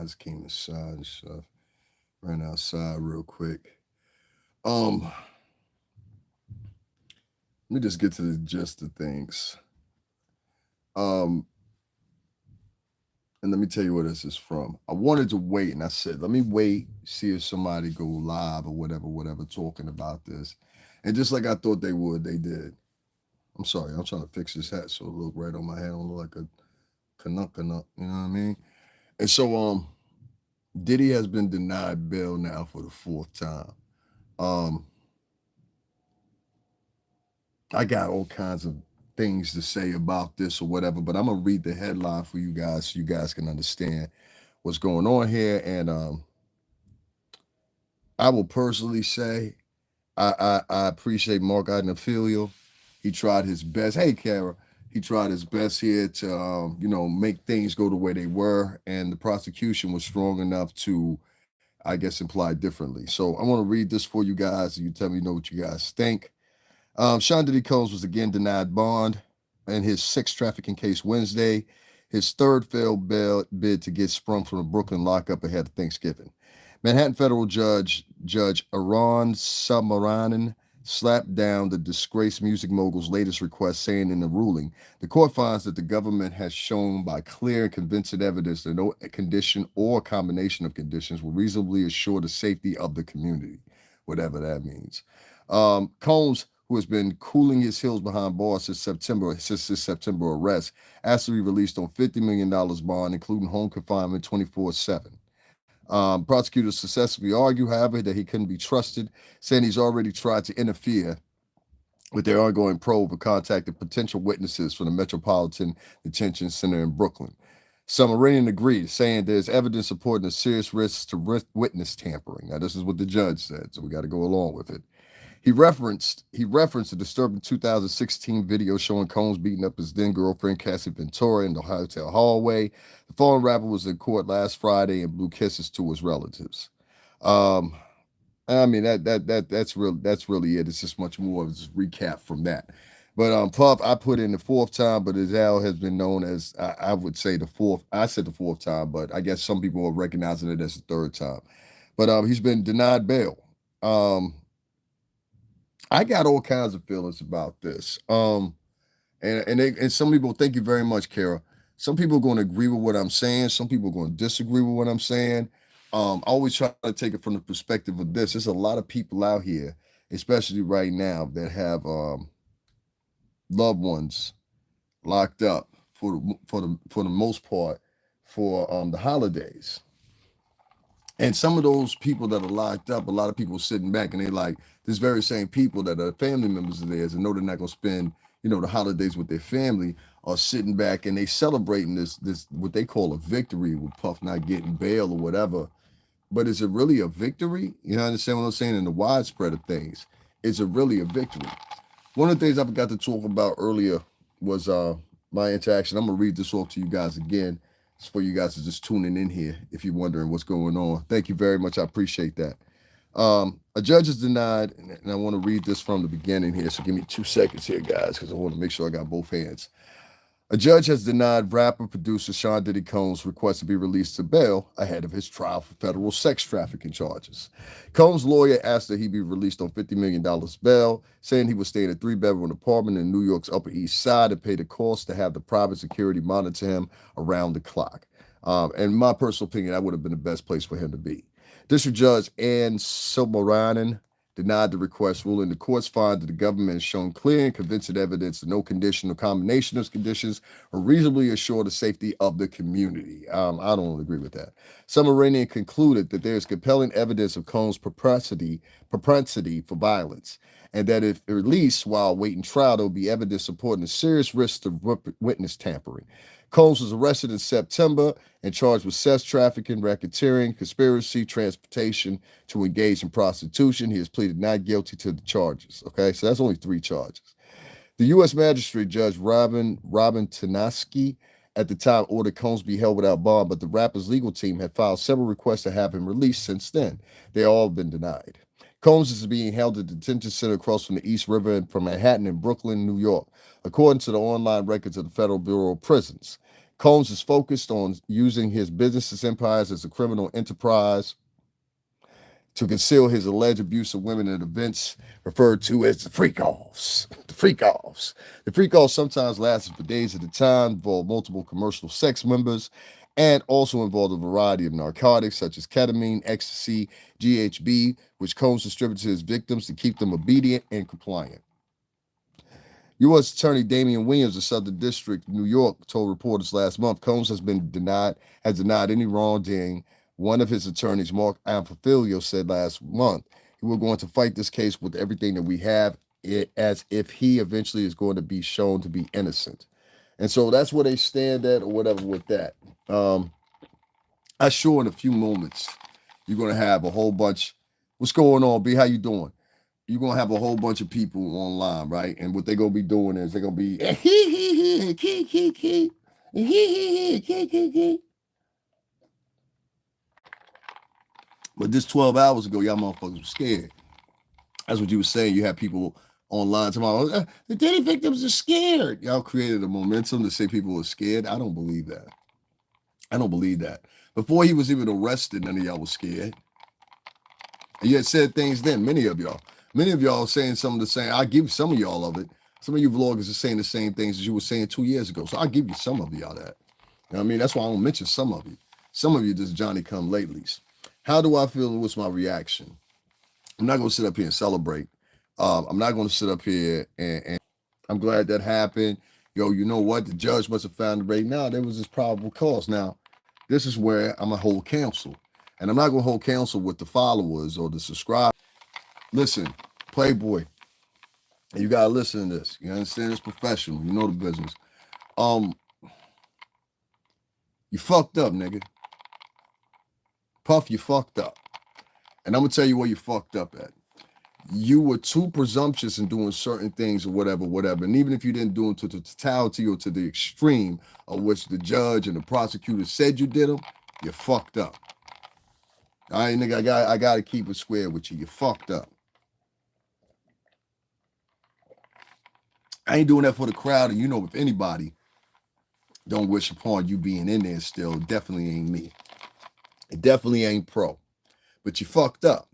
I just came inside and stuff. Ran outside real quick. Um, Let me just get to the gist of things. Um, and let me tell you where this is from. I wanted to wait, and I said, let me wait, see if somebody go live or whatever, talking about this. And just like I thought they would, they did. I'm sorry, I'm trying to fix this hat so it look right on my head. I don't look like a canuck, you know what I mean? And so, Diddy has been denied bail now for the fourth time. Um, I got all kinds of things to say about this or whatever, but I'm gonna read the headline for you guys so you guys can understand what's going on here. And I will personally say I appreciate Mark Adenophilia. He tried his best. Hey, Kara. He tried his best here to make things go the way they were, and the prosecution was strong enough to, I guess, imply differently. So I want to read this for you guys, and you tell me what you guys think. Sean Diddy Combs was again denied bond in his sex trafficking case Wednesday, his third failed bail bid to get sprung from the Brooklyn lockup ahead of Thanksgiving. Manhattan federal Judge Aaron Samaranan slapped down the disgraced music mogul's latest request, saying in the ruling, the court finds that the government has shown by clear and convincing evidence that no condition or combination of conditions will reasonably assure the safety of the community, whatever that means. Combs, who has been cooling his heels behind bars since his September arrest, asked to be released on $50 million bond, including home confinement 24/7. Prosecutors successfully argue, however, that he couldn't be trusted, saying he's already tried to interfere with their ongoing probe and contacted potential witnesses from the Metropolitan Detention Center in Brooklyn. Sumerian agreed, saying there's evidence supporting a serious risk to witness tampering. Now, this is what the judge said, so we got to go along with it. He referenced a disturbing 2016 video showing Combs beating up his then girlfriend Cassie Ventura in the hotel hallway. The fallen rapper was in court last Friday and blew kisses to his relatives. Um, I mean that's really it. It's just much more of a recap from that. But Puff, I put in the fourth time, but Azal has been known as I would say the fourth. I said the fourth time, but I guess some people are recognizing it as the third time. But he's been denied bail. Um, I got all kinds of feelings about this. And some people, thank you very much, Kara. Some people are going to agree with what I'm saying. Some people are going to disagree with what I'm saying. I always try to take it from the perspective of this. There's a lot of people out here, especially right now, that have loved ones locked up for the most part for the holidays. And some of those people that are locked up, a lot of people sitting back and they like this very same people that are family members of theirs and know they're not gonna spend, the holidays with their family are sitting back and they celebrating this what they call a victory with Puff not getting bail or whatever. But is it really a victory? You know, understand what I'm saying? In the widespread of things, is it really a victory? One of the things I forgot to talk about earlier was my interaction. I'm gonna read this off to you guys again. It's for you guys to just tuning in here if you're wondering what's going on. Thank you very much. I appreciate that. A judge is denied, and I want to read this from the beginning here. So give me 2 seconds here, guys, because I want to make sure I got both hands. A judge has denied rapper producer Sean Diddy Combs' request to be released to bail ahead of his trial for federal sex trafficking charges. Combs' lawyer asked that he be released on $50 million bail, saying he would stay in a three-bedroom apartment in New York's Upper East Side and pay the cost to have the private security monitor him around the clock. In my personal opinion, that would have been the best place for him to be. District Judge Ann Silberanen denied the request, ruling the courts find that the government has shown clear and convincing evidence that no condition or combination of conditions are reasonably assure the safety of the community. I don't agree with that. Summeranian concluded that there is compelling evidence of Combs' propensity for violence, and that if released while awaiting trial, there will be evidence supporting a serious risk to witness tampering. Combs was arrested in September and charged with sex trafficking, racketeering, conspiracy, transportation to engage in prostitution. He has pleaded not guilty to the charges. Okay, so that's only 3 charges. The U.S. Magistrate Judge Robin Tanaski at the time ordered Combs be held without bond, but the rapper's legal team had filed several requests to have him released since then. They all have been denied. Combs is being held at the detention center across from the East River from Manhattan and Brooklyn, New York, according to the online records of the Federal Bureau of Prisons. Combs is focused on using his business empires as a criminal enterprise to conceal his alleged abuse of women at events referred to as the freak offs. The freak offs. The freak offs sometimes lasted for days at a time, involved multiple commercial sex members, and also involved a variety of narcotics such as ketamine, ecstasy, GHB, which Combs distributed to his victims to keep them obedient and compliant. U.S. Attorney Damian Williams of Southern District, New York, told reporters last month Combs has denied any wrongdoing. One of his attorneys, Mark Amphifilio, said last month we're going to fight this case with everything that we have, as if he eventually is going to be shown to be innocent. And so that's where they stand at, or whatever, with that. I'm sure in a few moments you're going to have a whole bunch. What's going on, B? How you doing? You're gonna have a whole bunch of people online, right? And what they're gonna be doing is they're gonna be but this 12 hours ago, y'all motherfuckers were scared. That's what you were saying. You have people online tomorrow. The Diddy victims are scared. Y'all created a momentum to say people were scared. I don't believe that. I don't believe that. Before he was even arrested, none of y'all was scared. And you had said things then, many of y'all saying some of the same. I give some of y'all of it. Some of you vloggers are saying the same things as you were saying 2 years ago. So I'll give you some of y'all that. You know what I mean? That's why I don't mention some of you. Some of you just Johnny come latelys. How do I feel? What's my reaction? I'm not going to sit up here and celebrate. I'm not going to sit up here and I'm glad that happened. Yo, you know what? The judge must have found it right now. There was this probable cause. Now, this is where I'm going to hold counsel. And I'm not going to hold counsel with the followers or the subscribers. Listen, Playboy, you got to listen to this. You understand? It's professional. You know the business. You fucked up, nigga. Puff, you fucked up. And I'm going to tell you where you fucked up at. You were too presumptuous in doing certain things or whatever. And even if you didn't do them to the totality or to the extreme of which the judge and the prosecutor said you did them, you fucked up. All right, nigga, I got to keep it square with you. You fucked up. I ain't doing that for the crowd. And you know, if anybody don't wish upon you being in there still, it definitely ain't me. It definitely ain't pro. But you fucked up.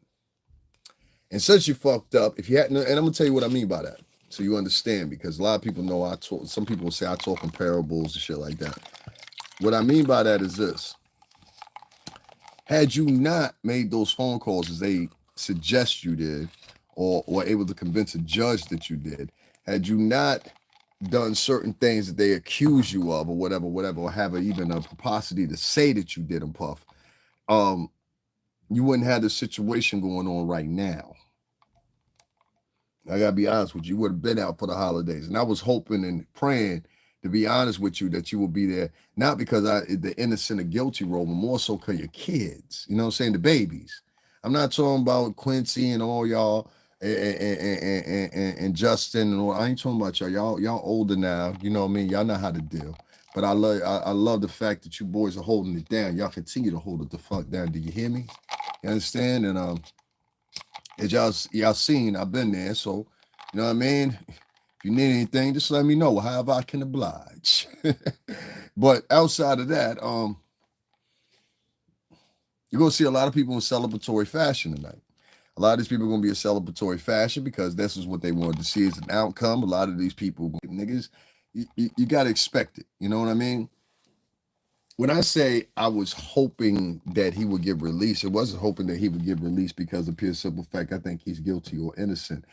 And since you fucked up, if you hadn't, and I'm gonna tell you what I mean by that, so you understand, because a lot of people know I talk. Some people say I talk in parables and shit like that. What I mean by that is this: had you not made those phone calls as they suggest you did, or able to convince a judge that you did, had you not done certain things that they accuse you of, or whatever, or have even a capacity to say that you did them, Puff, you wouldn't have the situation going on right now. I gotta be honest with you. You would have been out for the holidays, and I was hoping and praying, to be honest with you, that you will be there, not because the innocent or guilty role, but more so because your kids. You know what I'm saying? The babies. I'm not talking about Quincy and all y'all and Justin and all. I ain't talking about y'all. Y'all older now. You know what I mean? Y'all know how to deal. But I love the fact that you boys are holding it down. Y'all continue to hold it the fuck down. Do you hear me? You understand? And as y'all seen, I've been there. So, you know what I mean? If you need anything, just let me know. However I can oblige. But outside of that, you're gonna see a lot of people in celebratory fashion tonight. A lot of these people are gonna be in celebratory fashion because this is what they wanted to see as an outcome. A lot of these people, niggas, you gotta expect it. You know what I mean? When I say I was hoping that he would get released, it wasn't hoping that he would get released because of pure simple fact I think he's guilty or innocent.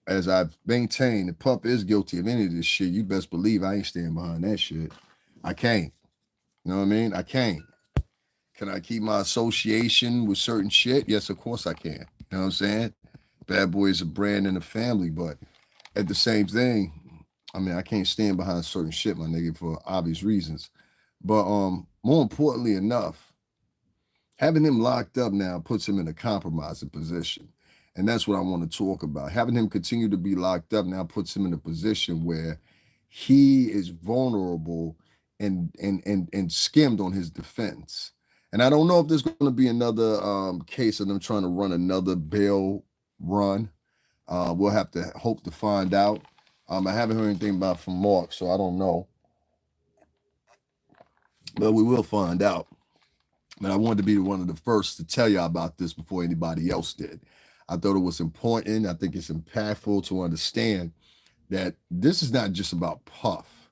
As I've maintained, the Pup is guilty of any of this shit. You best believe I ain't standing behind that shit. I can't. You know what I mean? I can't. Can I keep my association with certain shit? Yes, of course I can. You know what I'm saying? Bad Boy is a brand and a family, but at the same thing, I mean, I can't stand behind certain shit, my nigga, for obvious reasons. But more importantly enough, having him locked up now puts him in a compromising position. And that's what I want to talk about. Having him continue to be locked up now puts him in a position where he is vulnerable and skimmed on his defense. And I don't know if there's going to be another case of them trying to run another bail run. We'll have to hope to find out. I haven't heard anything about from Mark, so I don't know. But we will find out. But I wanted to be one of the first to tell y'all about this before anybody else did. I thought it was important. I think it's impactful to understand that this is not just about Puff.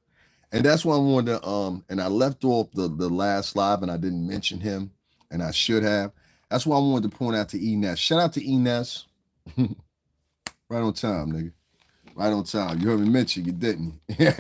And that's why I wanted to and I left off the last live and I didn't mention him, and I should have. That's why I wanted to point out to Enes. Shout out to Enes. Right on time, nigga. Right on time. You heard me mention you, didn't you?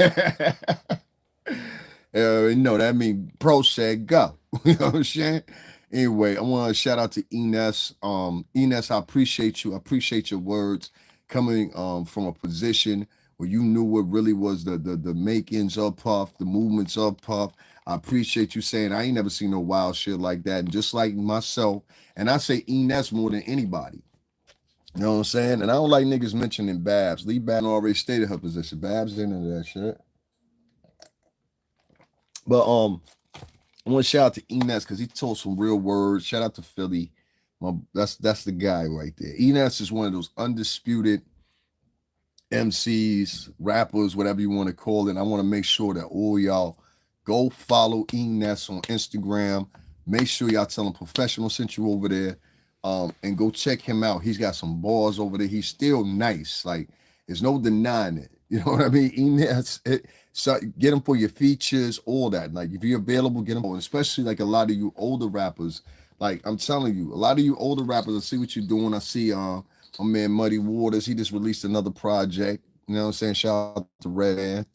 That means pro said go. You know what I'm saying? Anyway, I want to shout out to Enes. Enes, I appreciate you. I appreciate your words coming from a position where you knew what really was the makings of Puff, the movements of Puff. I appreciate you saying I ain't never seen no wild shit like that. And just like myself, and I say Enes more than anybody. You know what I'm saying? And I don't like niggas mentioning Babs. Lee Babs already stated her position. Babs ain't into that shit. But I want to shout out to Enes because he told some real words. Shout out to Philly. That's the guy right there. Enes is one of those undisputed MCs, rappers, whatever you want to call it. I want to make sure that all y'all go follow Enes on Instagram. Make sure y'all tell him Professional sent you over there. And go check him out. He's got some bars over there. He's still nice. Like, there's no denying it. You know what I mean? Enes, so get him for your features, all that. Like, if you're available, get him. And especially like a lot of you older rappers. Like, I'm telling you, a lot of you older rappers, I see what you're doing. I see my man Muddy Waters. He just released another project. You know what I'm saying? Shout out to Red Ant.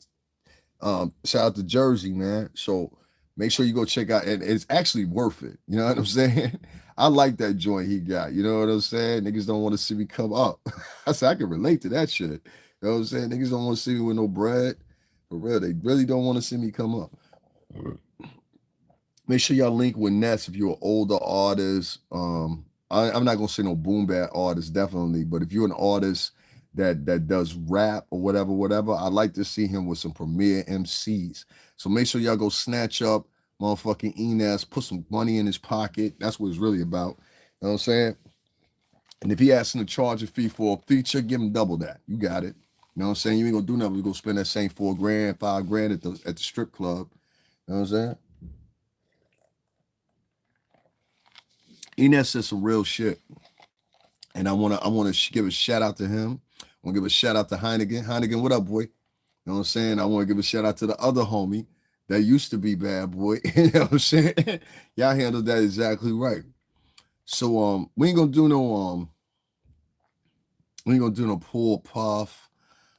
Shout out to Jersey, man. So make sure you go check out, and it's actually worth it. You know what I'm saying? I like that joint he got. You know what I'm saying? Niggas don't want to see me come up. I said I can relate to that shit. You know what I'm saying? Niggas don't want to see me with no bread. For real, they really don't want to see me come up. Make sure y'all link with Ness if you're an older artist. I'm not gonna say no boom bap artist, definitely, but if you're an artist that does rap or whatever, I'd like to see him with some premier MCs. So make sure y'all go snatch up motherfucking Enes, put some money in his pocket. That's what it's really about. You know what I'm saying? And if he asking to charge a fee for a feature, give him double that. You got it. You know what I'm saying? You ain't gonna do nothing. You go spend that same $4 grand, $5 grand at the strip club. You know what I'm saying? Enes said some real shit, and I wanna give a shout out to him. I want to give a shout out to Heineken. Heineken, what up, boy? You know what I'm saying? I want to give a shout out to the other homie that used to be bad boy. You know what I'm saying? Y'all handled that exactly right. So we ain't gonna do no poor Puff,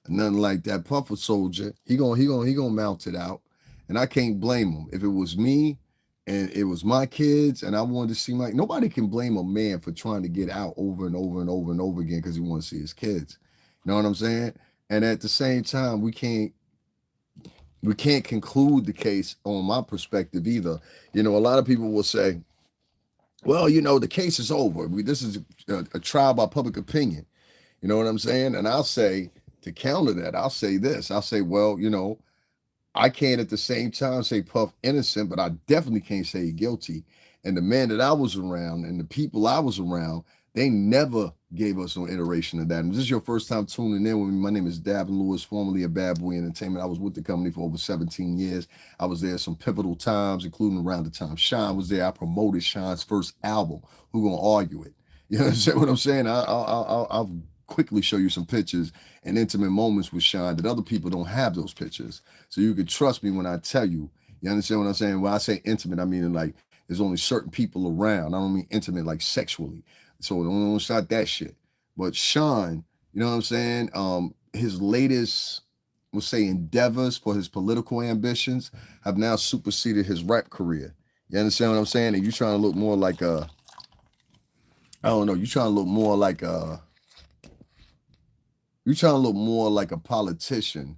nothing like that. Puff a soldier. He gonna mount it out, and I can't blame him. If it was me, and it was my kids, and I wanted to see nobody can blame a man for trying to get out over and over and over and over again because he wants to see his kids. You know what I'm saying? And at the same time, we can't conclude the case on my perspective either. You know, a lot of people will say, well, the case is over. This is a trial by public opinion. You know what I'm saying? And I'll say, to counter that, I'll say this. I'll say, well, I can't at the same time say Puff innocent, but I definitely can't say he guilty. And the man that I was around and the people I was around, they never gave us no iteration of that. And if this is your first time tuning in with me, my name is Davin Lewis, formerly of Bad Boy Entertainment. I was with the company for over 17 years. I was there some pivotal times, including around the time Sean was there. I promoted Sean's first album. Who gonna argue it? You know what I'm saying? I'll quickly show you some pictures and intimate moments with Sean that other people don't have those pictures. So you can trust me when I tell you. You understand what I'm saying? When I say intimate, I mean like there's only certain people around. I don't mean intimate like sexually. So don't start that shit. But Sean, you know what I'm saying? His latest, we'll say, endeavors for his political ambitions have now superseded his rap career. You understand what I'm saying? And you trying to look more like I don't know, you trying to look more like you're trying to look more like a politician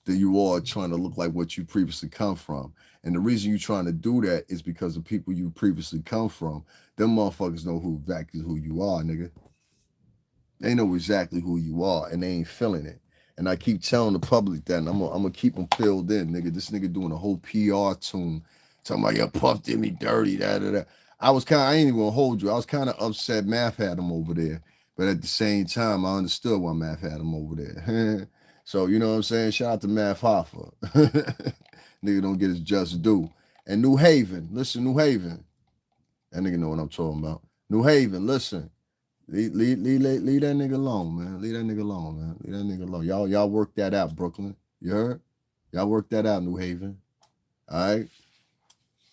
than you are trying to look like what you previously come from. And the reason you're trying to do that is because the people you previously come from, them motherfuckers know exactly who you are, nigga. They know exactly who you are, and they ain't feeling it. And I keep telling the public that, and I'm gonna keep them filled in, nigga. This nigga doing a whole PR tune, talking about, your Puff did me dirty, da. I ain't even gonna hold you. I was kind of upset Math had him over there. But at the same time, I understood why Math had him over there. So, you know what I'm saying? Shout out to Math Hoffa. Nigga don't get his just due. And New Haven, listen, New Haven. That nigga know what I'm talking about. New Haven, listen. Leave that nigga alone, man. Leave that nigga alone, man. Leave that nigga alone. Y'all work that out, Brooklyn. You heard? Y'all work that out, New Haven. All right?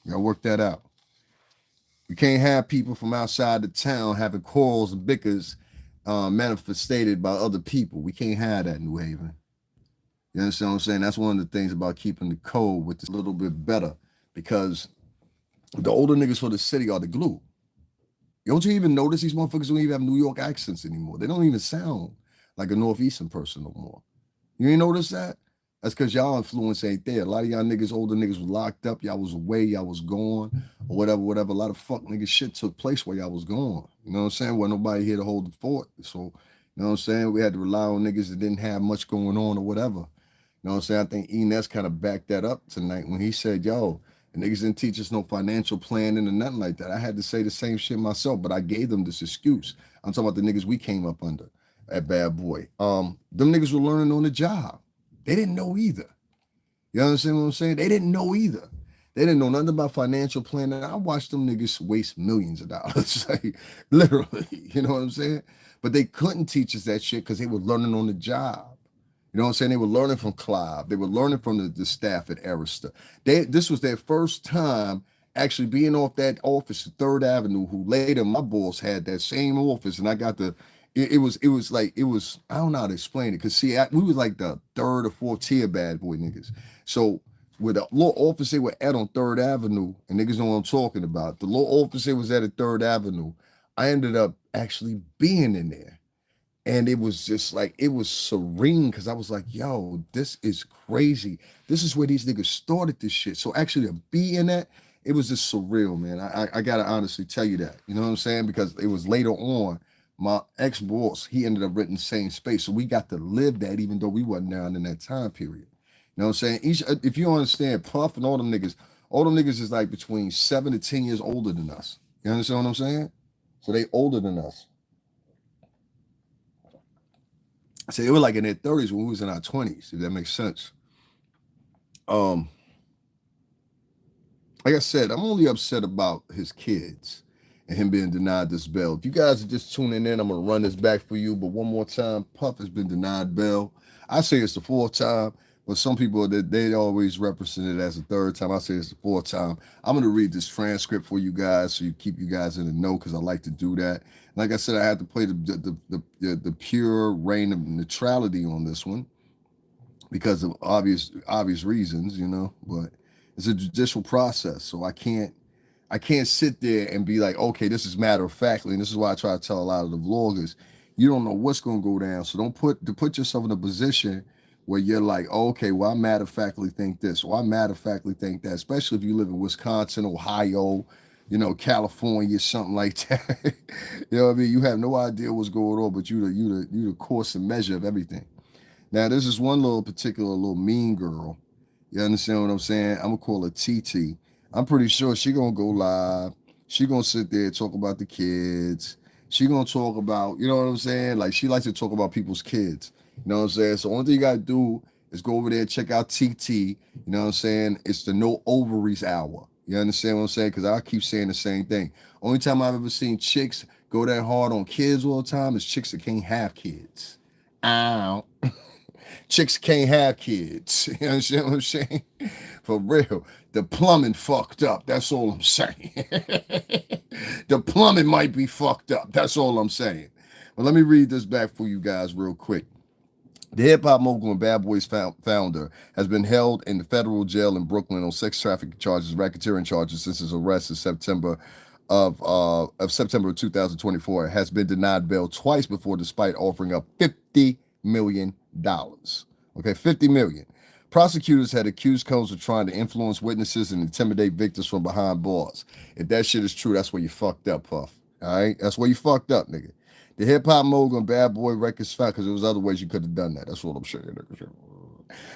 Y'all work that out. You can't have people from outside the town having quarrels and bickers manifested by other people. We can't have that, New Haven. You understand what I'm saying? That's one of the things about keeping the code with this a little bit better because the older niggas for the city are the glue. Don't you even notice these motherfuckers don't even have New York accents anymore? They don't even sound like a Northeastern person no more. You ain't notice that? That's because y'all influence ain't there. A lot of y'all niggas, older niggas was locked up. Y'all was away. Y'all was gone or whatever, whatever. A lot of fuck nigga shit took place while y'all was gone. You know what I'm saying? Wasn't nobody here to hold the fort. So, you know what I'm saying? We had to rely on niggas that didn't have much going on or whatever. You know what I'm saying? I think Enes kind of backed that up tonight when he said, yo, the niggas didn't teach us no financial planning or nothing like that. I had to say the same shit myself, but I gave them this excuse. I'm talking about the niggas we came up under at Bad Boy. Them niggas were learning on the job. They didn't know either. You understand what I'm saying? They didn't know either. They didn't know nothing about financial planning. I watched them niggas waste millions of dollars, like literally. You know what I'm saying? But they couldn't teach us that shit because they were learning on the job. You know what I'm saying? They were learning from Clive. They were learning from the staff at Arista. This was their first time actually being off that office at Third Avenue, who later my boss had that same office. And I got the, it was like, I don't know how to explain it. Cause see, we was like the third or fourth tier Bad Boy niggas. So with the little office they were at on Third Avenue, and niggas know what I'm talking about. The little office they was at Third Avenue, I ended up actually being in there. And it was just like, it was serene because I was like, yo, this is crazy. This is where these niggas started this shit. So actually to be in that, it was just surreal, man. I gotta honestly tell you that. You know what I'm saying? Because it was later on, my ex-boss, he ended up renting the same space. So we got to live that even though we wasn't down in that time period. You know what I'm saying? If you understand, Puff and all them niggas is like between 7 to 10 years older than us. You understand what I'm saying? So they older than us. So they were like in their 30s when we was in our 20s, if that makes sense. Um, like I said, I'm only upset about his kids and him being denied this bail. If you guys are just tuning in, I'm gonna run this back for you. But one more time, Puff has been denied bail. I say it's the fourth time, but some people that they always represent it as the third time. I say it's the fourth time. I'm gonna read this transcript for you guys so you keep you guys in the know because I like to do that. Like I said, I had to play the pure reign of neutrality on this one because of obvious reasons, you know. But it's a judicial process, so I can't sit there and be like, okay, this is matter of factly, and this is why I try to tell a lot of the vloggers, you don't know what's gonna go down, so don't put yourself in a position where you're like, oh, okay, well, I matter of factly think this, or I matter of factly think that, especially if you live in Wisconsin, Ohio, you know, California, something like that. You know what I mean? You have no idea what's going on, but you the course and measure of everything. Now, this is one little particular little mean girl. You understand what I'm saying? I'm gonna call her TT. I'm pretty sure she gonna go live. She gonna sit there and talk about the kids. She gonna talk about, you know what I'm saying? Like she likes to talk about people's kids. You know what I'm saying? So only thing you gotta do is go over there and check out TT. You know what I'm saying? It's the no ovaries hour. You understand what I'm saying? Because I keep saying the same thing. Only time I've ever seen chicks go that hard on kids all the time is chicks that can't have kids. Ow. Chicks can't have kids. You understand what I'm saying? For real. The plumbing fucked up. That's all I'm saying. The plumbing might be fucked up. That's all I'm saying. But let me read this back for you guys real quick. The hip hop mogul and Bad Boys founder has been held in the federal jail in Brooklyn on sex trafficking charges, racketeering charges since his arrest in September of September of 2024. Has been denied bail twice before, despite offering up $50 million. Okay, 50 million. Prosecutors had accused Combs of trying to influence witnesses and intimidate victims from behind bars. If that shit is true, that's where you fucked up, Puff. All right, that's where you fucked up, nigga. The hip hop mogul and Bad Boy records found because there was other ways you could have done that. That's what I'm saying.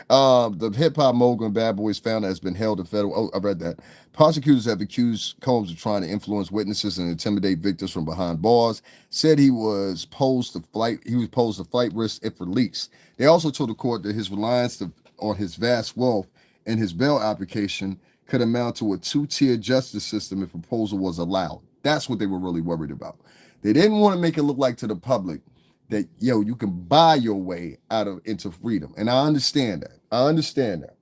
The hip hop mogul and Bad Boys founder has been held in federal. Oh, I read that. Prosecutors have accused Combs of trying to influence witnesses and intimidate victims from behind bars. Said he was posed to flight. He was posed to flight risk if released. They also told the court that his reliance on his vast wealth and his bail application could amount to a two-tier justice system if proposal was allowed. That's what they were really worried about. They didn't want to make it look like to the public that, yo, you can buy your way out of into freedom. And I understand that. I understand that.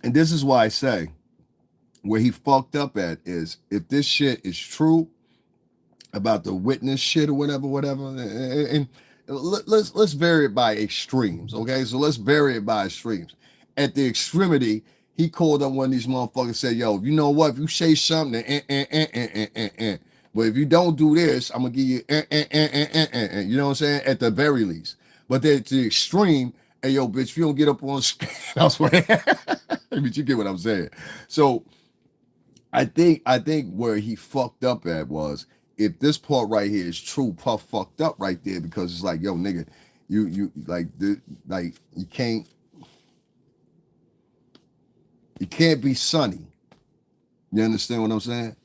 And this is why I say where he fucked up at is if this shit is true about the witness shit or whatever, and let's vary it by extremes, okay? So let's vary it by extremes. At the extremity, he called up one of these motherfuckers and said, yo, you know what? If you say something, but if you don't do this, I'm gonna give you, you know what I'm saying? At the very least. But then to the extreme, hey, yo, bitch, if you don't get up on screen, I swear, but you get what I'm saying. So I think where he fucked up at was if this part right here is true, Puff fucked up right there because it's like, yo, nigga, you like you can't be sunny. You understand what I'm saying?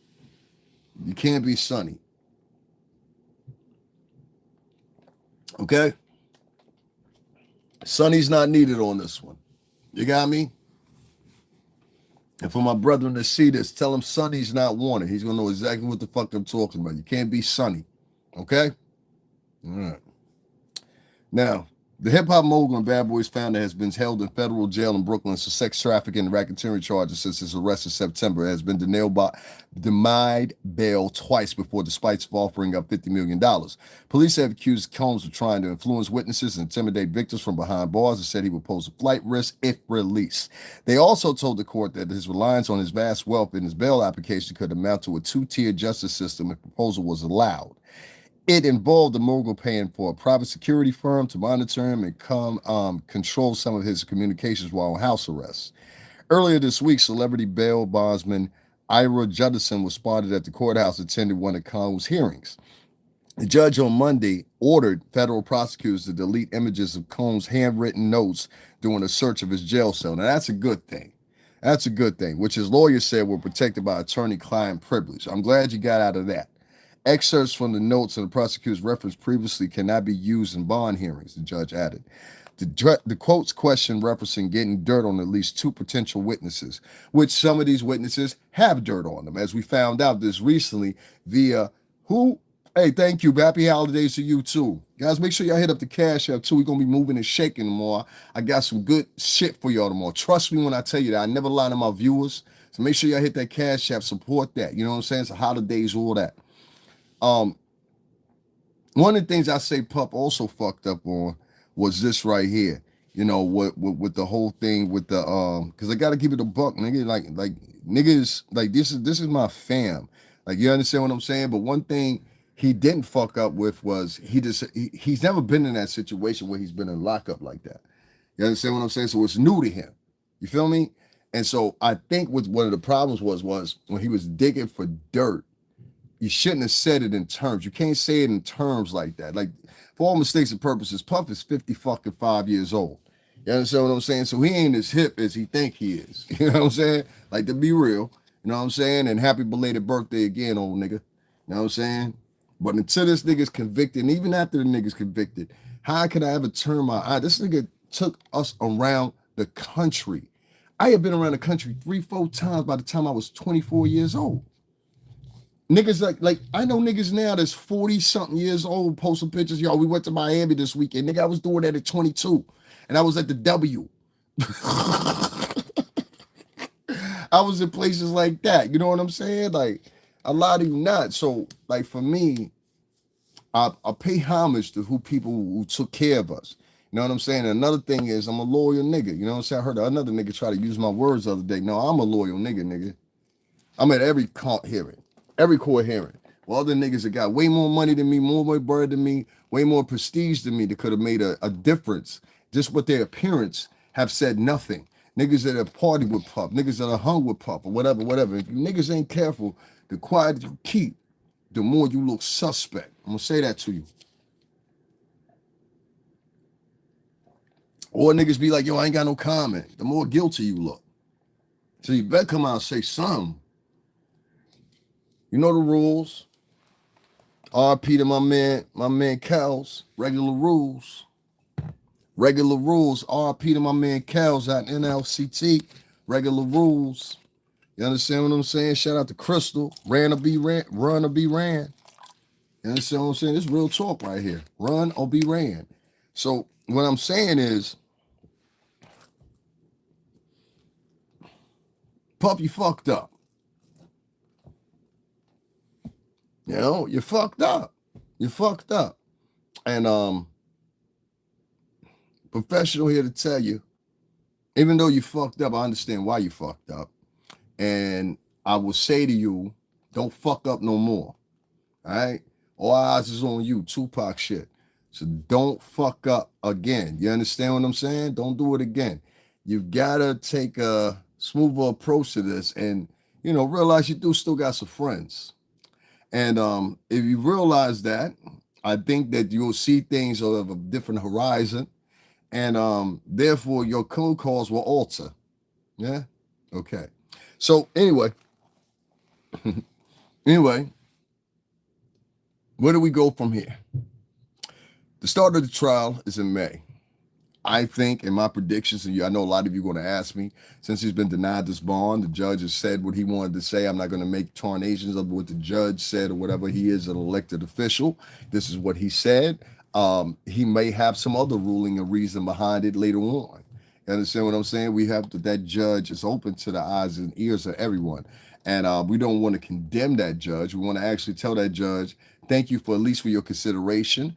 You can't be sunny. Okay? Sunny's not needed on this one. You got me? And for my brethren to see this, tell him Sonny's not wanted. He's going to know exactly what the fuck I'm talking about. You can't be Sonny. Okay? All right. Now, the hip-hop mogul and Bad Boys founder has been held in federal jail in Brooklyn for sex trafficking and racketeering charges since his arrest in September. Has been denied bail twice before, despite offering up $50 million. Police have accused Combs of trying to influence witnesses and intimidate victims from behind bars and said he would pose a flight risk if released. They also told the court that his reliance on his vast wealth in his bail application could amount to a two-tier justice system if proposal was allowed. It involved the mogul paying for a private security firm to monitor him and control some of his communications while on house arrest. Earlier this week, celebrity bail bondsman Ira Judison was spotted at the courthouse attending one of Combs' hearings. The judge on Monday ordered federal prosecutors to delete images of Combs' handwritten notes during a search of his jail cell. Now, that's a good thing. That's a good thing, which his lawyers said were protected by attorney-client privilege. I'm glad you got out of that. Excerpts from the notes and the prosecutor's reference previously cannot be used in bond hearings, the judge added. The quotes question referencing getting dirt on at least two potential witnesses, which some of these witnesses have dirt on them, as we found out this recently via who? Hey, thank you. Happy holidays to you too. Guys, make sure y'all hit up the Cash App too. We're going to be moving and shaking tomorrow. I got some good shit for y'all tomorrow. Trust me when I tell you that. I never lie to my viewers. So make sure y'all hit that Cash App, support that. You know what I'm saying? It's the holidays, all that. One of the things I say Pup also fucked up on was this right here. You know, with the whole thing with the because I gotta keep it a buck, nigga. Like niggas, like this is my fam. Like, you understand what I'm saying? But one thing he didn't fuck up with was he's never been in that situation where he's been in lockup like that. You understand what I'm saying? So it's new to him. You feel me? And so I think what one of the problems was when he was digging for dirt, you shouldn't have said it in terms. You can't say it in terms like that. Like, for all mistakes and purposes, Puff is 5 years old. You understand what I'm saying? So he ain't as hip as he think he is. You know what I'm saying? Like, to be real. You know what I'm saying? And happy belated birthday again, old nigga. You know what I'm saying? But until this nigga's convicted, and even after the nigga's convicted, how could I ever turn my eye? This nigga took us around the country. I had been around the country 3-4 times by the time I was 24 years old. Niggas like I know niggas now that's 40-something years old posting pictures. Yo, we went to Miami this weekend. Nigga, I was doing that at 22. And I was at the W. I was in places like that. You know what I'm saying? Like, a lot of you not. So, like, for me, I pay homage to people who took care of us. You know what I'm saying? And another thing is I'm a loyal nigga. You know what I'm saying? I heard another nigga try to use my words the other day. No, I'm a loyal nigga. I'm at every court hearing. Every court hearing. Well, other niggas that got way more money than me, more bread than me, way more prestige than me that could have made a difference. Just with their appearance have said nothing. Niggas that have partied with Puff, niggas that are hung with Puff or whatever. If you niggas ain't careful, the quieter you keep, the more you look suspect. I'm gonna say that to you. Or niggas be like, yo, I ain't got no comment. The more guilty you look. So you better come out and say something. You know the rules. RP to my man Kels, regular rules. Regular rules. RP to my man Kels out in NLCT. Regular rules. You understand what I'm saying? Shout out to Crystal. Ran or be ran. Run or be ran. You understand what I'm saying? This real talk right here. Run or be ran. So what I'm saying is, Pup, you fucked up. You know, you fucked up. You fucked up. And professional here to tell you, even though you fucked up, I understand why you fucked up. And I will say to you, don't fuck up no more. All right? All eyes is on you, Tupac shit. So don't fuck up again. You understand what I'm saying? Don't do it again. You gotta take a smoother approach to this and realize you do still got some friends. And if you realize that, I think that you'll see things of a different horizon. And therefore your code calls will alter. Yeah? Okay. So anyway, where do we go from here? The start of the trial is in May. I think, in my predictions, and I know a lot of you are going to ask me, since he's been denied this bond, the judge has said what he wanted to say. I'm not going to make tarnations of what the judge said or whatever. He is an elected official. This is what he said. He may have some other ruling or reason behind it later on. You understand what I'm saying? We have that judge is open to the eyes and ears of everyone. And we don't want to condemn that judge. We want to actually tell that judge, thank you for at least for your consideration.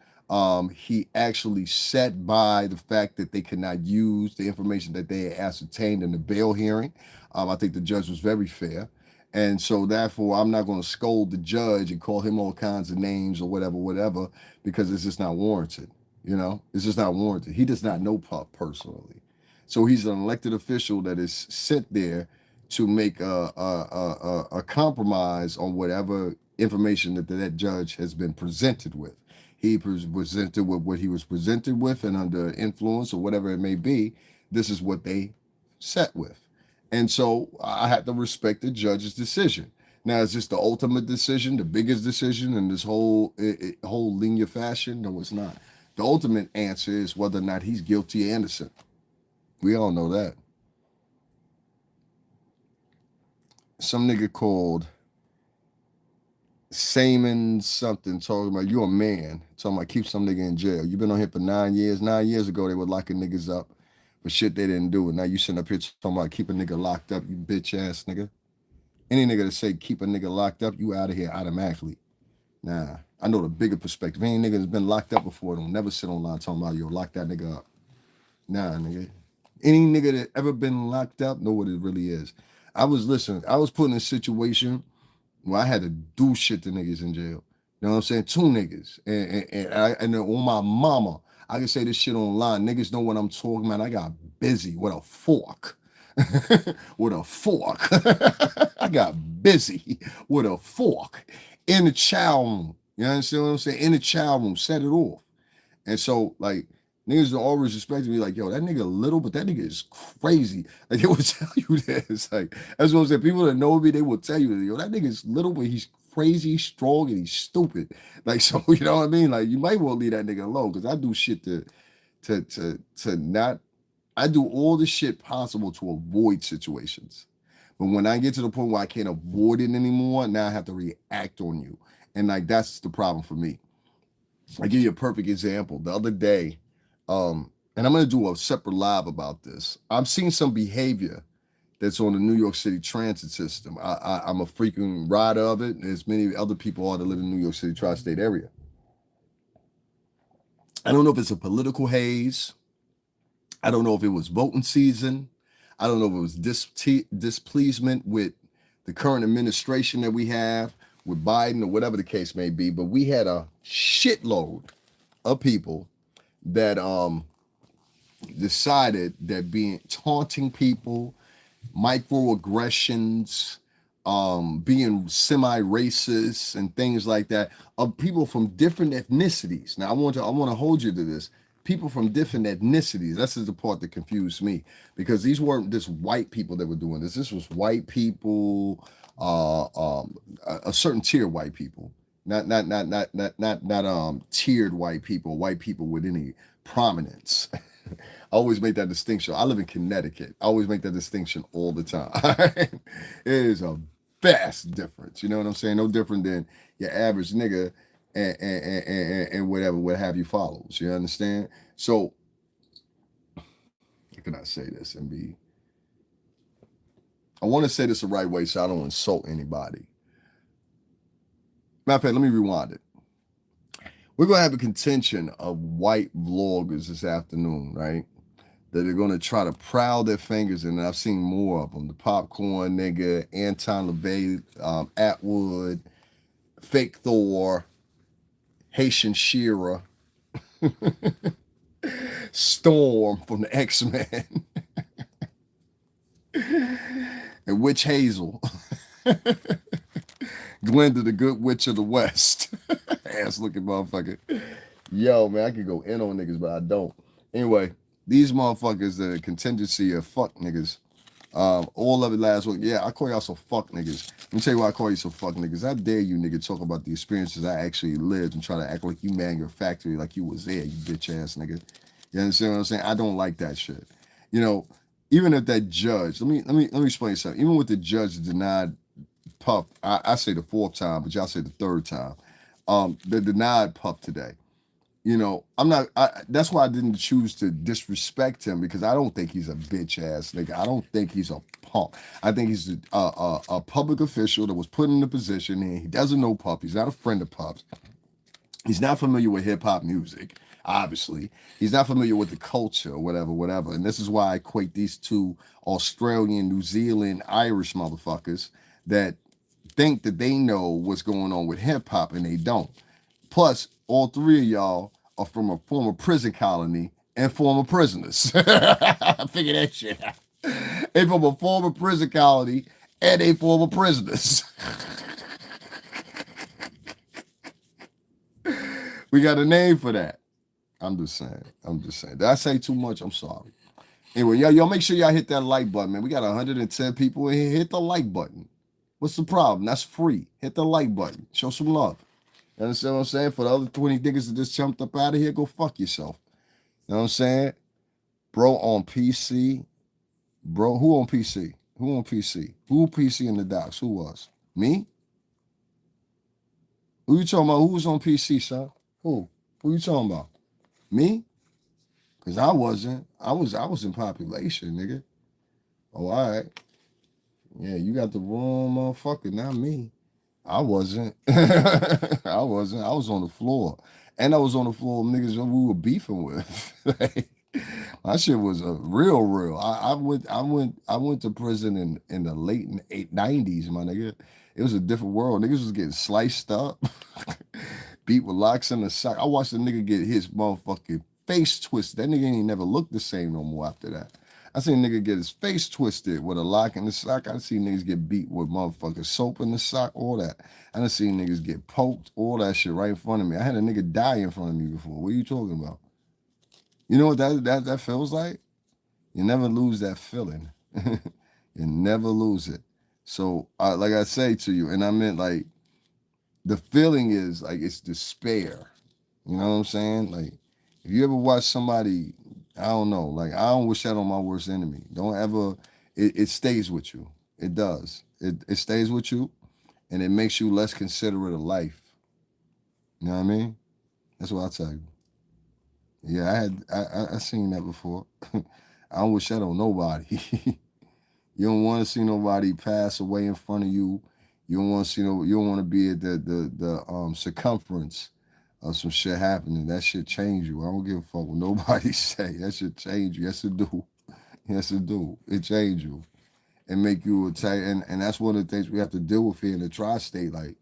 He actually set by the fact that they could not use the information that they had ascertained in the bail hearing. I think the judge was very fair. And so therefore, I'm not going to scold the judge and call him all kinds of names or whatever, because it's just not warranted. It's just not warranted. He does not know Puff personally. So he's an elected official that is sent there to make a compromise on whatever information that judge has been presented with. He presented with what he was presented with, and under influence or whatever it may be, this is what they set with. And so I had to respect the judge's decision. Now, is this the ultimate decision, the biggest decision in this whole linear fashion? No, it's not. The ultimate answer is whether or not he's guilty or innocent. We all know that. Some nigga called Saman something talking about you a man, talking about keep some nigga in jail. You been on here for 9 years. 9 years ago they were locking niggas up for shit they didn't do, and now you sitting up here talking about keep a nigga locked up, you bitch ass nigga. Any nigga that say keep a nigga locked up, you out of here automatically. Nah, I know the bigger perspective. Any nigga that's been locked up before don't never sit online talking about yo lock that nigga up. Nah, nigga. Any nigga that ever been locked up know what it really is. I was put in a situation where I had to do shit to niggas in jail. You know what I'm saying? 2 niggas. And on my mama, I can say this shit online. Niggas know what I'm talking about. I got busy with a fork. With a fork. I got busy with a fork in the chow room. You understand what I'm saying? In the chow room, set it off. And so, like, niggas are always respecting me, like, yo, that nigga little, but that nigga is crazy. Like, they will tell you this. Like, that's what I'm saying. People that know me, they will tell you, yo, that nigga is little, but he's crazy, strong, and he's stupid. Like, so, you know what I mean? Like, you might want to leave that nigga alone, because I do shit to not, I do all the shit possible to avoid situations. But when I get to the point where I can't avoid it anymore, now I have to react on you. And, like, that's the problem for me. I give you a perfect example. The other day, and I'm going to do a separate live about this. I've seen some behavior that's on the New York City transit system. I'm a freaking rider of it, as many other people are that live in the New York City tri-state area. I don't know if it's a political haze. I don't know if it was voting season. I don't know if it was displeasement with the current administration that we have, with Biden or whatever the case may be. But we had a shitload of people that decided that being taunting people, microaggressions, being semi-racist and things like that, of people from different ethnicities. Now I want to hold you to this. People from different ethnicities. That's the part that confused me, because these weren't just white people that were doing this. This was white people, a certain tier of white people, not tiered white people with any prominence. I always make that distinction. I live in Connecticut. I always make that distinction all the time. It is a vast difference. You know what I'm saying? No different than your average nigga and whatever, what have you follows. You understand? So, how can I say this and be? I want to say this the right way so I don't insult anybody. Matter of fact, let me rewind it. We're going to have a contention of white vloggers this afternoon, right? That are going to try to prowl their fingers, and I've seen more of them. The Popcorn Nigga, Anton LaVey, Atwood, Fake Thor, Haitian Shearer, Storm from the X-Men, and Witch Hazel. Glenda, the Good Witch of the West. Ass looking motherfucker. Yo, man, I could go in on niggas, but I don't. Anyway, these motherfuckers, the contingency of fuck niggas. All of it last week. Yeah, I call y'all some fuck niggas. Let me tell you why I call you some fuck niggas. I dare you, nigga, talk about the experiences I actually lived and try to act like you manufactured, like you was there, you bitch ass nigga. You understand what I'm saying? I don't like that shit. You know, even if that judge, let me explain something. Even with the judge that denied Puff, I say the fourth time, but y'all say the third time. That denied Puff today. You know, I'm not. That's why I didn't choose to disrespect him because I don't think he's a bitch ass nigga. I don't think he's a punk. I think he's a public official that was put in a position and he doesn't know Puff. He's not a friend of Puff's. He's not familiar with hip hop music. Obviously, he's not familiar with the culture, whatever, whatever. And this is why I equate these two Australian, New Zealand, Irish motherfuckers that think that they know what's going on with hip hop and they don't. Plus, all three of y'all are from a former prison colony and former prisoners. Figure that shit out. They from a former prison colony and they former prisoners. We got a name for that. I'm just saying. Did I say too much? I'm sorry. Anyway, y'all make sure y'all hit that like button, man. We got 110 people in here. Hit the like button. What's the problem? That's free. Hit the like button. Show some love. You understand what I'm saying? For the other 20 niggas that just jumped up out of here, go fuck yourself. You know what I'm saying? Bro on PC. Bro, who on PC? Who on PC? Who PC in the docs? Who was? Me? Who you talking about? Who was on PC, son? Who? Who you talking about? Me? Cause I wasn't. I was in population, nigga. Oh, all right. Yeah, you got the wrong motherfucker, not me. I wasn't. I wasn't. I was on the floor. And I was on the floor of niggas that we were beefing with. My shit was a real. I went to prison in the late 90s, my nigga. It was a different world. Niggas was getting sliced up, beat with locks in the sock. I watched a nigga get his motherfucking face twisted. That nigga ain't never looked the same no more after that. I seen a nigga get his face twisted with a lock in the sock. I seen niggas get beat with motherfucking soap in the sock, all that. I done seen niggas get poked, all that shit right in front of me. I had a nigga die in front of me before. What are you talking about? You know what that feels like? You never lose that feeling. You never lose it. So, like I say to you, and I meant like the feeling is like it's despair. You know what I'm saying? Like if you ever watch somebody, I don't know, like I don't wish that on my worst enemy. Don't ever. It stays with you. It does. It stays with you, and it makes you less considerate of life. You know what I mean? That's what I tell you. Yeah, I seen that before. I don't wish that on nobody. You don't want to see nobody pass away in front of you. You don't want to see no. You don't want to be at the circumference of some shit happening. That shit change you. I don't give a fuck what nobody say. That shit change you. Yes, it do. Yes, it do. It change you and make you a tight. And that's one of the things we have to deal with here in the tri-state. Like,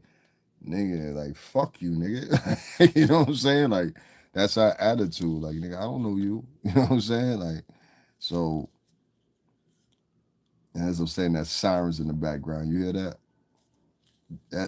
nigga, like fuck you, nigga. You know what I'm saying? Like, that's our attitude. Like, nigga, I don't know you. You know what I'm saying? Like, so as I'm saying, that sirens in the background. You hear that?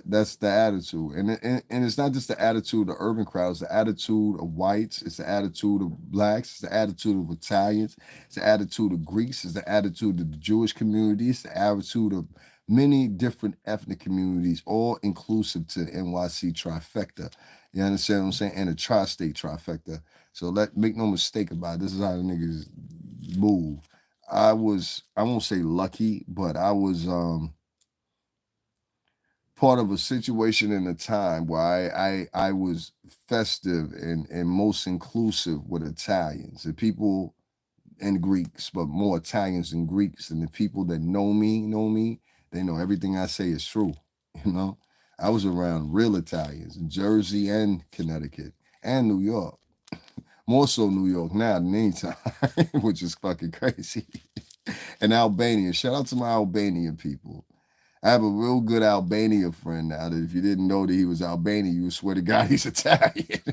That's the attitude, and it's not just the attitude of urban crowds. The attitude of whites. It's the attitude of blacks. It's the attitude of Italians. It's the attitude of Greeks. It's the attitude of the Jewish community. It's the attitude of many different ethnic communities, all inclusive to the NYC trifecta. You understand what I'm saying? And the tri-state trifecta. So make no mistake about it. This is how the niggas move. I won't say lucky, but I was part of a situation in a time where I was festive and most inclusive with Italians, the people and Greeks, but more Italians than Greeks. And the people that know me, they know everything I say is true. You know, I was around real Italians in Jersey and Connecticut and New York. More so New York now than any time, which is fucking crazy. And Albania. Shout out to my Albanian people. I have a real good Albania friend now that if you didn't know that he was Albanian, you would swear to God he's Italian.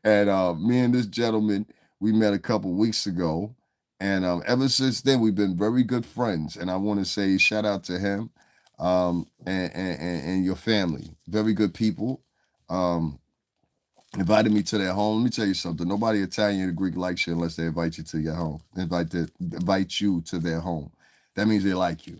And me and this gentleman, we met a couple weeks ago. And ever since then, we've been very good friends. And I want to say shout out to him and your family. Very good people. Invited me to their home. Let me tell you something. Nobody Italian or Greek likes you unless they invite you to your home. Invite you to their home. That means they like you.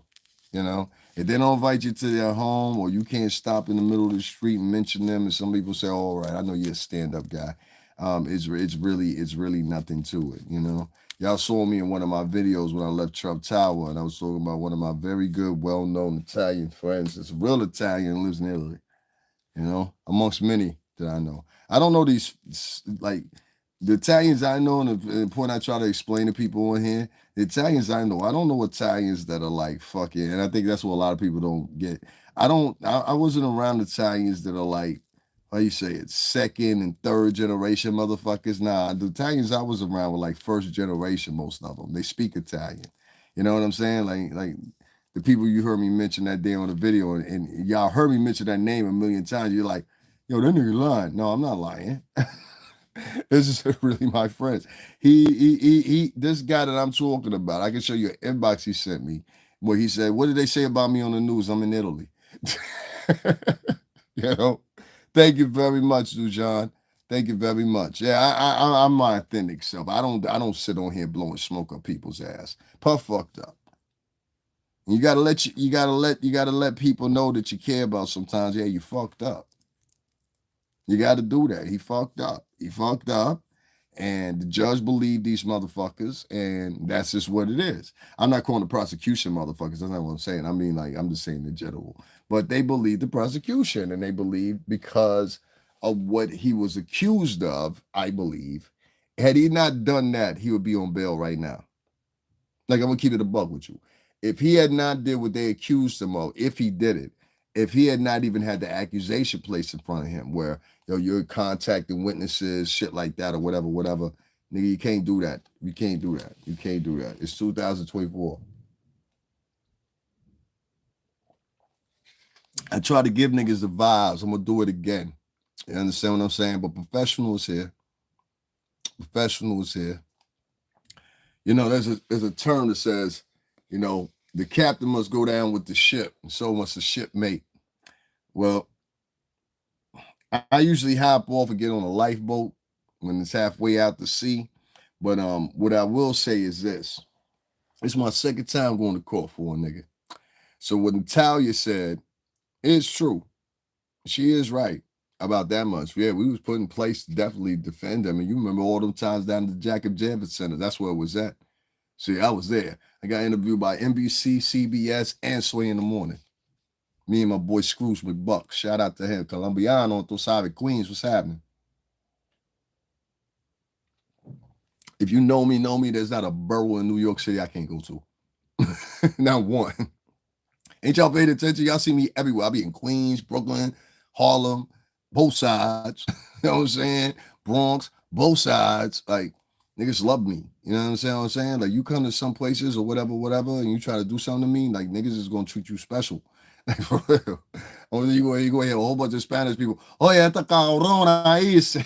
You know, if they don't invite you to their home, or you can't stop in the middle of the street and mention them, and some people say, oh, "All right, I know you're a stand-up guy," it's really nothing to it. You know, y'all saw me in one of my videos when I left Trump Tower, and I was talking about one of my very good, well-known Italian friends. It's a real Italian, lives in Italy. You know, amongst many that I know. I don't know these like the Italians I know, and the point I try to explain to people on here, the Italians I don't know Italians that are like fucking, and I think that's what a lot of people don't get. I wasn't around Italians that are like, how you say it, second and third generation motherfuckers. Nah, the Italians I was around were like first generation, most of them. They speak Italian. You know what I'm saying? Like the people you heard me mention that day on the video, and y'all heard me mention that name a million times. You're like, yo, that nigga lying. No, I'm not lying. This is really my friends. This guy that I'm talking about, I can show you an inbox he sent me where he said, what did they say about me on the news? I'm in Italy. You know, thank you very much, Dujan. Thank you very much. Yeah, I'm my authentic self. I don't sit on here blowing smoke up people's ass. Puff fucked up. You gotta let people know that you care about sometimes. Yeah, you fucked up. You got to do that. He fucked up. He fucked up. And the judge believed these motherfuckers, and that's just what it is. I'm not calling the prosecution motherfuckers. That's not what I'm saying. I mean, like, I'm just saying in general. But they believed the prosecution, and they believed because of what he was accused of, I believe. Had he not done that, he would be on bail right now. Like, I'm gonna keep it a buck with you. If he had not did what they accused him of, if he did it, if he had not even had the accusation placed in front of him, where you're contacting witnesses, shit like that, or whatever, nigga, you can't do that. You can't do that. You can't do that. It's 2024. I try to give niggas the vibes. I'm gonna do it again. You understand what I'm saying? But professionals here. Professionals here. You know, there's a term that says, you know, the captain must go down with the ship, and so must the shipmate. Well, I usually hop off and get on a lifeboat when it's halfway out to sea. But what I will say is this. It's my second time going to court for a nigga. So what Natalia said is true. She is right about that much. Yeah, we was put in place to definitely defend them. And you remember all them times down at the Jacob Javits Center. That's where it was at. See, I was there. I got interviewed by NBC, CBS, and Sway in the Morning. Me and my boy Scrooge McBuck. Shout out to him. Colombiano, Tosave, Queens. What's happening? If you know me, there's not a borough in New York City I can't go to. Not one. Ain't y'all paid attention? Y'all see me everywhere. I be in Queens, Brooklyn, Harlem, both sides. You know what I'm saying? Bronx, both sides. Like, niggas love me. You know what I'm saying? Like, you come to some places or whatever, and you try to do something to me, like, niggas is gonna treat you special. Like, for real. Only you go hear a whole bunch of Spanish people. Oh, yeah, esta cabrona ahí.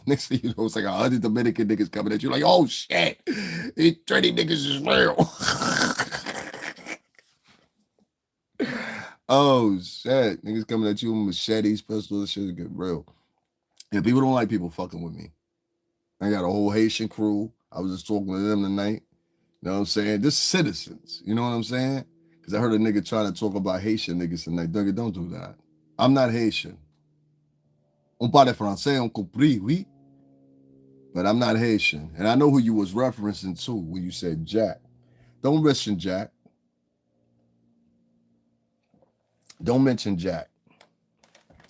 Next thing you know, it's like 100 Dominican niggas coming at you, like, oh, shit. These 30 niggas is real. Oh, shit. Niggas coming at you with machetes, pistols, shit get real. Yeah, people don't like people fucking with me. I got a whole Haitian crew. I was just talking to them tonight. You know what I'm saying? Just citizens. You know what I'm saying? Because I heard a nigga trying to talk about Haitian niggas tonight. Nigga, don't do that. I'm not Haitian. On parle français, on compris, oui. But I'm not Haitian. And I know who you was referencing to when you said Jack. Don't mention Jack. Don't mention Jack.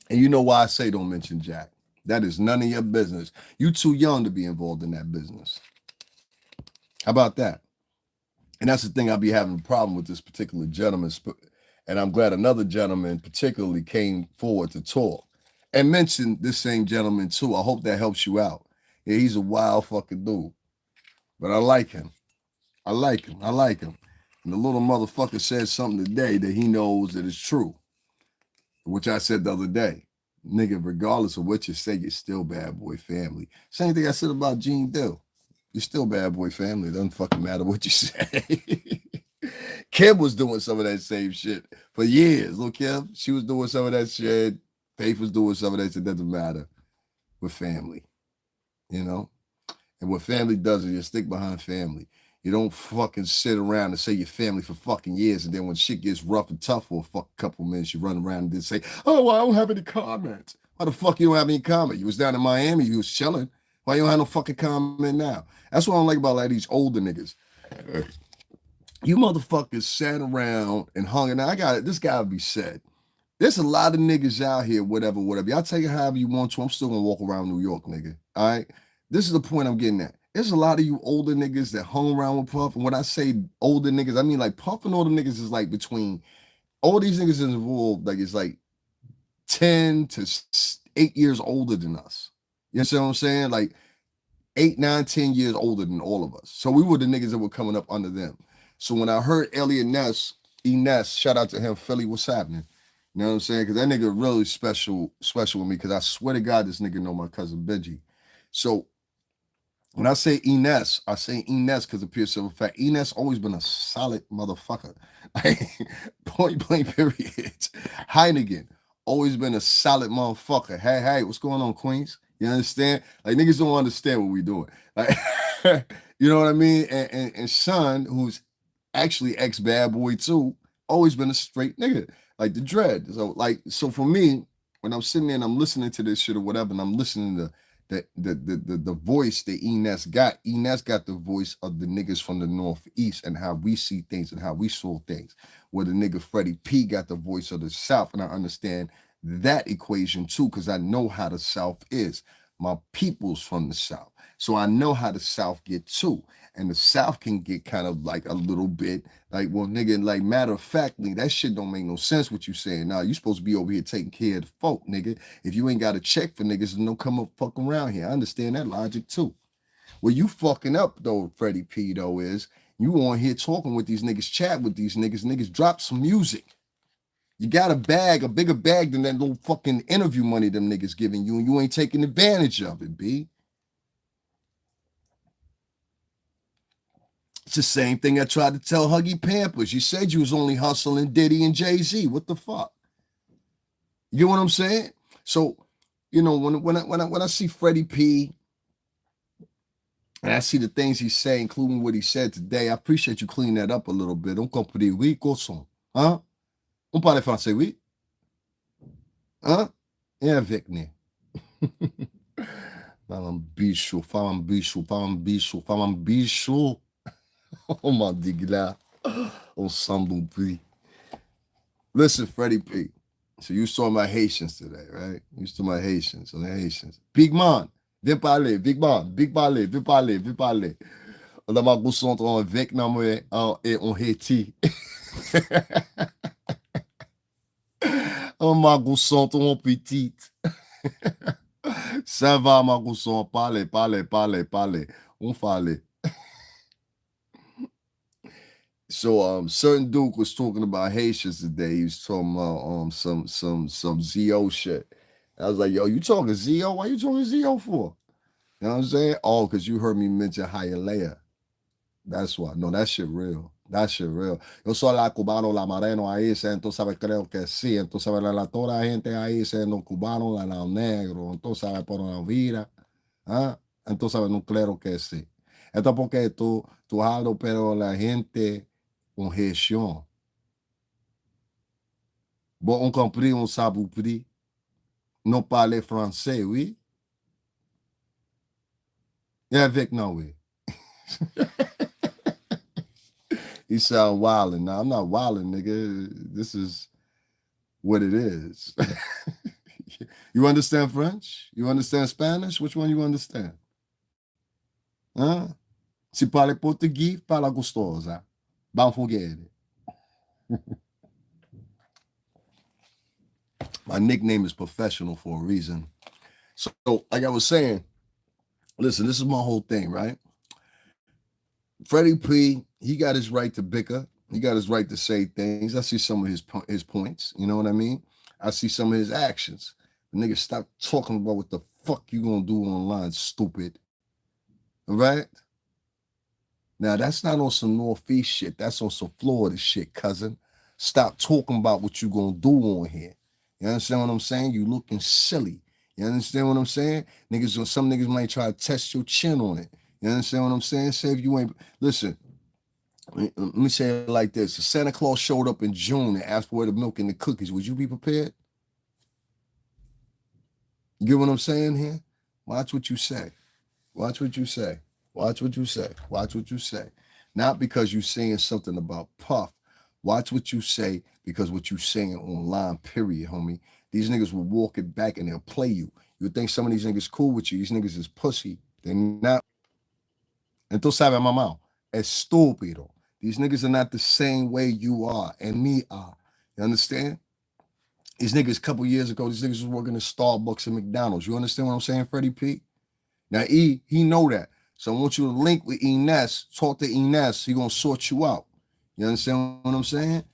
And you know why I say don't mention Jack. That is none of your business. You too young to be involved in that business. How about that? And that's the thing I'll be having a problem with this particular gentleman. And I'm glad another gentleman particularly came forward to talk and mention this same gentleman too. I hope that helps you out. Yeah, he's a wild fucking dude. But I like him. I like him. I like him. And the little motherfucker said something today that he knows that is true, which I said the other day. Nigga, regardless of what you say, you're still bad boy family. Same thing I said about Gene Dill. You're still bad boy family. It doesn't fucking matter what you say. Kim was doing some of that same shit for years. Look, Kim, she was doing some of that shit. Faith was doing some of that shit. It doesn't matter. We're family, you know? And what family does is you stick behind family. You don't fucking sit around and say you're family for fucking years, and then when shit gets rough and tough for a fucking couple minutes, you run around and then say, oh, well, I don't have any comments. Why the fuck you don't have any comment? You was down in Miami, you was chilling. Why you don't have no fucking comment now? That's what I don't like about like these older niggas. You motherfuckers sat around and hung, and I got it. This gotta be said. There's a lot of niggas out here, whatever. Y'all take it however you want to. I'm still gonna walk around New York, nigga. All right. This is the point I'm getting at. There's a lot of you older niggas that hung around with Puff. And when I say older niggas, I mean like Puff and older niggas is like between all these niggas involved, like it's like 10 to 8 years older than us. You know what I'm saying? Like 8, 9, 10 years older than all of us. So we were the niggas that were coming up under them. So when I heard Elliot Ness, shout out to him, Philly, what's happening? You know what I'm saying? Because that nigga really special with me. Because I swear to God, this nigga know my cousin Benji. So when I say Ines because of pure simple fact. Ines always been a solid motherfucker. Point blank period. Heineken, always been a solid motherfucker. Hey, what's going on, Queens? You understand? Like niggas don't understand what we doing. Like, you know what I mean? And Sean, who's actually ex bad boy too, always been a straight nigga. Like the dread. So for me, when I'm sitting there and I'm listening to this shit or whatever, and I'm listening to the voice that Ines got the voice of the niggas from the Northeast and how we see things and how we saw things. Where the nigga Freddie P got the voice of the South, and I understand that equation too, because I know how the South is. My people's from the South, so I know how the South get too. And the South can get kind of like a little bit like, well, nigga, like matter of factly, that shit don't make no sense what you saying. Now, you supposed to be over here taking care of the folk, nigga. If you ain't got a check for niggas, then don't come up fucking around here. I understand that logic too. Where you fucking up though, Freddie P, though, is you on here talking with these niggas, chat with these niggas. Niggas drop some music. You got a bigger bag than that little fucking interview money them niggas giving you, and you ain't taking advantage of it, B. It's the same thing I tried to tell Huggy Pampers. You said you was only hustling Diddy and Jay-Z. What the fuck? You get what I'm saying? So, you know, when I see Freddie P and I see the things he's saying, including what he said today, I appreciate you cleaning that up a little bit. On compris, oui, garçon. Hein? On parle français, oui? Hein? Et avec né. Fala um bicho. Oh my digla. Ensemble P. Listen, Freddie P. So you saw my Haitians today, right? You saw my Haitians. So the Haitians. Big man, viens parler. Big man, viens parler. On a ma concentrer en Vietnam et en Haiti. On m'a concentrer en petite. Ça va, ma concentrer. Parler. On fallait. So certain Duke was talking about Haitians today. He was talking about some ZO shit. I was like, yo, you talking ZO? Why you talking ZO for? You know what I'm saying? Oh, because you heard me mention Hialeah. That's why. No, that shit real. That shit real. Yo soy la cubano, la mareno ahí, entonces creo que sí. Entonces toda la gente ahí siendo cubano, la negro. Entonces por una vida. ¿Ah? Entonces no claro que sí. Esto porque tú hablas, pero la gente con región. Bon, on compris, on s'aboupri. Non parler français, oui. Yeah, avec no, oui. He sound wildin'. Now, I'm not wildin', nigga. This is what it is. You understand French? You understand Spanish? Which one you understand? Huh? Se parle português, fala gostosa. Bom foguete. My nickname is professional for a reason. So, like I was saying, listen, this is my whole thing, right? Freddie P, he got his right to bicker. He got his right to say things. I see some of his points. You know what I mean? I see some of his actions. The nigga, stop talking about what the fuck you gonna do online, stupid. All right? Now, that's not on some Northeast shit. That's on some Florida shit, cousin. Stop talking about what you gonna do on here. You understand what I'm saying? You looking silly. You understand what I'm saying? Some niggas might try to test your chin on it. You understand what I'm saying? Say if you ain't, listen, let me say it like this. If Santa Claus showed up in June and asked for the milk and the cookies, would you be prepared? You get what I'm saying here? Watch what you say. Watch what you say. Watch what you say. Watch what you say. Not because you're saying something about Puff. Watch what you say because what you saying online, period, homie. These niggas will walk it back and they'll play you. You think some of these niggas cool with you. These niggas is pussy. They're not. Entonces sabe, mamá, estúpido. These niggas are not the same way you are and me are. You understand? These niggas, a couple years ago, these niggas was working at Starbucks and McDonald's. You understand what I'm saying, Freddie P? Now, he know that. So I want you to link with Ines, talk to Ines. He gonna sort you out. You understand what I'm saying?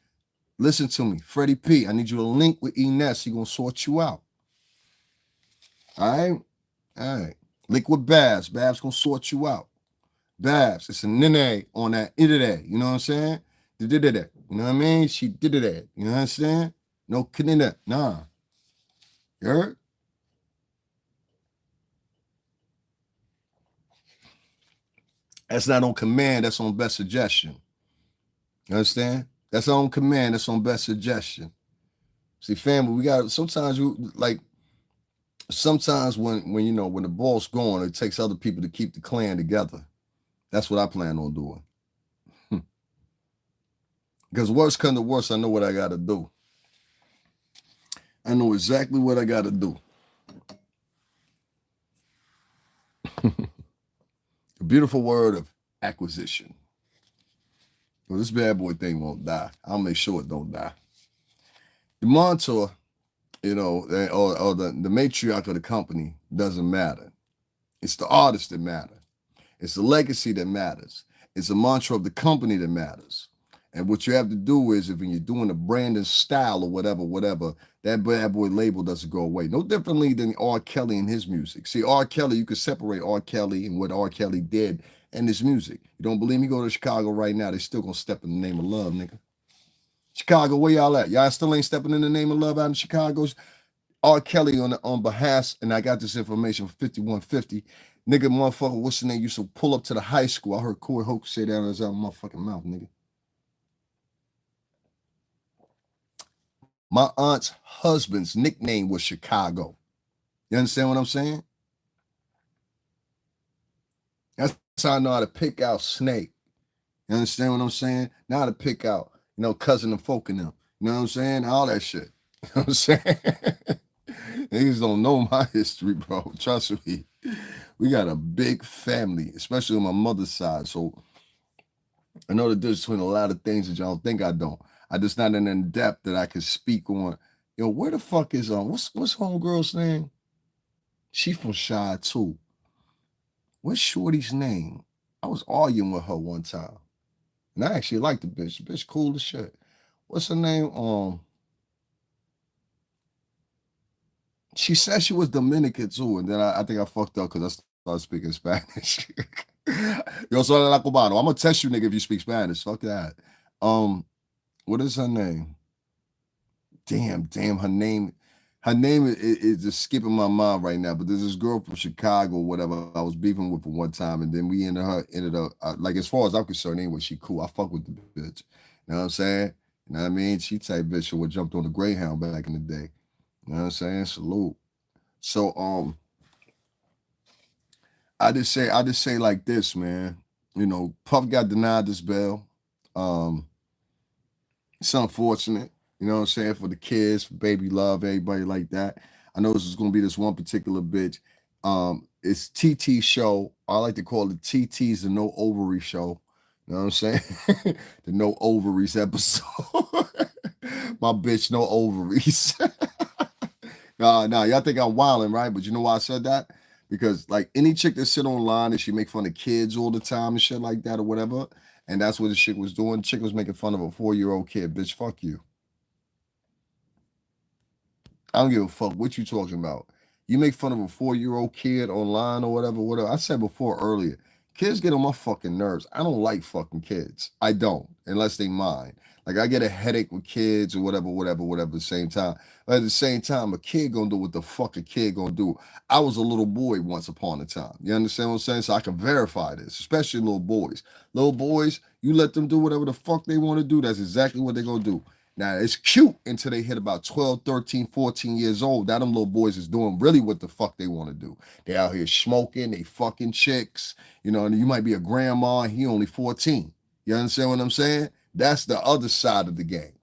Listen to me, Freddie P. I need you to link with Ines. He gonna sort you out. All right? All right. Link with Babs. Babs gonna sort you out. Babs, it's a nene on that internet. You know what I'm saying? Did that. You know what I mean? She did that. You know what I'm saying? No kidding that. Nah. You heard? That's not on command. That's on best suggestion. You understand? That's on command. That's on best suggestion. See, family, we got sometimes you like sometimes when you know when the ball's going, it takes other people to keep the clan together. That's what I plan on doing. Because worst come to worst, I know what I gotta do. I know exactly what I gotta do. The beautiful word of acquisition. Well, this bad boy thing won't die. I'll make sure it don't die. The mentor, you know, or the matriarch of the company doesn't matter. It's the artist that matter. It's the legacy that matters. It's the mantra of the company that matters. And what you have to do is, if you're doing a branding style or whatever, that bad boy label doesn't go away. No differently than R. Kelly and his music. See, R. Kelly, you could separate R. Kelly and what R. Kelly did and his music. You don't believe me? Go to Chicago right now. They still gonna step in the name of love, nigga. Chicago, where y'all at? Y'all still ain't stepping in the name of love out in Chicago? R. Kelly on behalf, and I got this information from 5150. Nigga, motherfucker, what's the name? Used to pull up to the high school. I heard Corey Hoke say that out of my motherfucking mouth, nigga. My aunt's husband's nickname was Chicago. You understand what I'm saying? That's how I know how to pick out Snake. You understand what I'm saying? Now how to pick out, you know, Cousin and Folk and them. You know what I'm saying? All that shit. You know what I'm saying? Niggas don't know my history, bro. Trust me. We got a big family, especially on my mother's side. So I know the difference between a lot of things that y'all think I don't. I just not in depth that I can speak on. Yo, where the fuck is what's homegirl's name? She from Shy too. What's Shorty's name? I was arguing with her one time. And I actually like the bitch. The bitch cool as shit. What's her name? She said she was Dominican too, and then I think I fucked up because I started speaking Spanish. Yo, soy la cubano. I'm gonna test you, nigga, if you speak Spanish. Fuck that. What is her name? Damn, her name is just skipping my mind right now. But there's this girl from Chicago, whatever. I was beefing with for one time, and then we ended up like as far as I'm concerned, anyway, she cool. I fuck with the bitch. You know what I'm saying? You know what I mean? She type bitch who would jumped on the Greyhound back in the day. You know what I'm saying? Salute. So I just say like this, man. You know, Puff got denied this bail. Um, it's unfortunate, you know what I'm saying, for the kids, for baby love, everybody like that. I know this is gonna be this one particular bitch. It's TT show. I like to call it TT's the no ovary show. You know what I'm saying? The no ovaries episode. My bitch, no ovaries. Nah, y'all think I'm wilding, right? But you know why I said that? Because like any chick that sit online and she make fun of kids all the time and shit like that or whatever, and that's what the chick was doing. Chick was making fun of a 4-year-old kid. Bitch, fuck you. I don't give a fuck what you talking about. You make fun of a 4-year-old kid online or whatever, whatever. I said before earlier, kids get on my fucking nerves. I don't like fucking kids. I don't, unless they mine. Like I get a headache with kids or whatever, whatever, whatever. At the same time, but at the same time, a kid gonna do what the fuck a kid gonna do. I was a little boy once upon a time. You understand what I'm saying? So I can verify this, especially little boys. Little boys, you let them do whatever the fuck they want to do. That's exactly what they're gonna do. Now, it's cute until they hit about 12, 13, 14 years old. Now, them little boys is doing really what the fuck they want to do. They out here smoking, they fucking chicks. You know, and you might be a grandma, and he only 14. You understand what I'm saying? That's the other side of the game.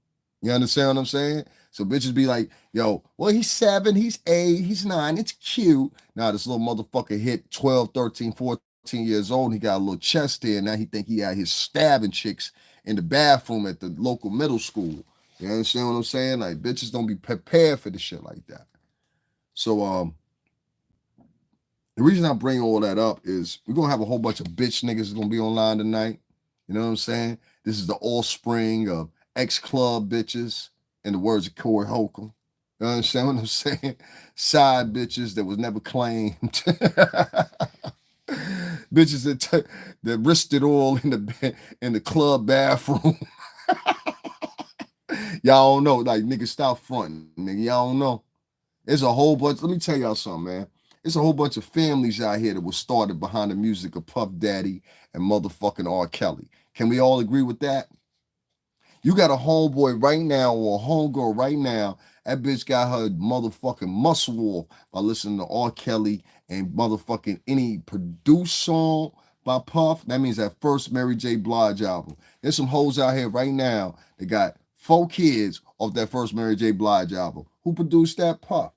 You understand what I'm saying? So bitches be like, yo, well, he's 7, he's 8, he's 9, it's cute. Now, this little motherfucker hit 12, 13, 14 years old, and he got a little chest there, and now he think he out here stabbing chicks in the bathroom at the local middle school. You understand what I'm saying? Like bitches don't be prepared for the shit like that. So the reason I bring all that up is we're gonna have a whole bunch of bitch niggas that's gonna be online tonight. You know what I'm saying? This is the offspring of ex-club bitches, in the words of Corey Holcomb. You understand what I'm saying? Side bitches that was never claimed. Bitches that risked it all in the club bathroom. Y'all don't know. Like, nigga, stop fronting. Nigga, y'all don't know. There's a whole bunch. Let me tell y'all something, man. There's a whole bunch of families out here that was started behind the music of Puff Daddy and motherfucking R. Kelly. Can we all agree with that? You got a homeboy right now or a homegirl right now. That bitch got her motherfucking muscle off by listening to R. Kelly and motherfucking any produced song by Puff. That means that first Mary J. Blige album. There's some hoes out here right now that got 4 kids off that first Mary J. Blige album. Who produced that? Puff.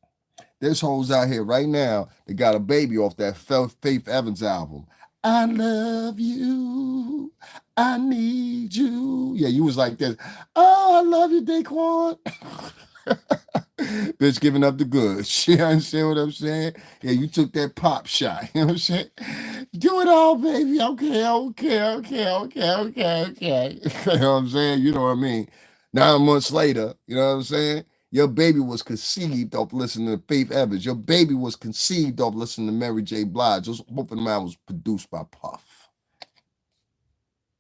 There's hoes out here right now that got a baby off that Faith Evans album. I love you. I need you. Yeah, you was like this. Oh, I love you, Daquan. Bitch giving up the goods. You understand what I'm saying? Yeah, you took that pop shot. You know what I'm saying? Do it all, baby. Okay. You know what I'm saying? You know what I mean? 9 months later, you know what I'm saying? Your baby was conceived off listening to Faith Evans. Your baby was conceived off listening to Mary J. Blige. Both of them albums produced by Puff.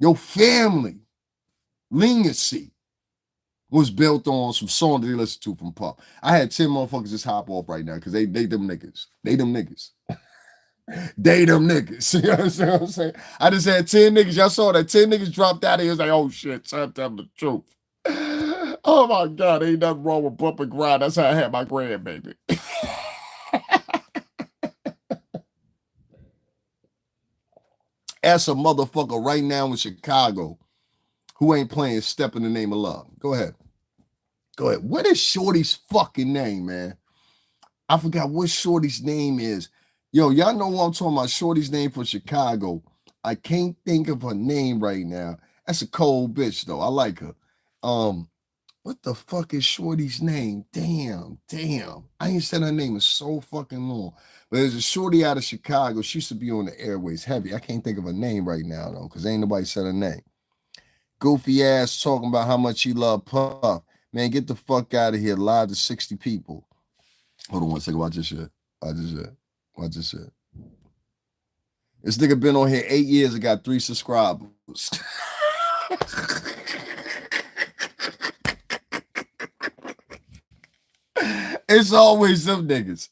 Your family leniency was built on some song that they listened to from Puff. I had 10 motherfuckers just hop off right now because they them niggas. They them niggas. They them niggas. You know what I'm saying? I just had 10 niggas. Y'all saw that 10 niggas dropped out of here. It was like, oh shit, time to tell the truth. Oh my God, ain't nothing wrong with bump and grind. That's how I had my grandbaby. Ask a motherfucker right now in Chicago who ain't playing Step in the Name of Love. Go ahead. What is Shorty's fucking name, man? I forgot what Shorty's name is. Yo, y'all know what I'm talking about. Shorty's name from Chicago. I can't think of her name right now. That's a cold bitch, though. I like her. What the fuck is Shorty's name? Damn. I ain't said her name in so fucking long. But there's a shorty out of Chicago. She used to be on the airways heavy. I can't think of her name right now, though, because ain't nobody said her name. Goofy ass talking about how much he loved Puff. Man, get the fuck out of here. Live to 60 people. Hold on one second. Watch this shit. This nigga been on here 8 years and got 3 subscribers. It's always them niggas.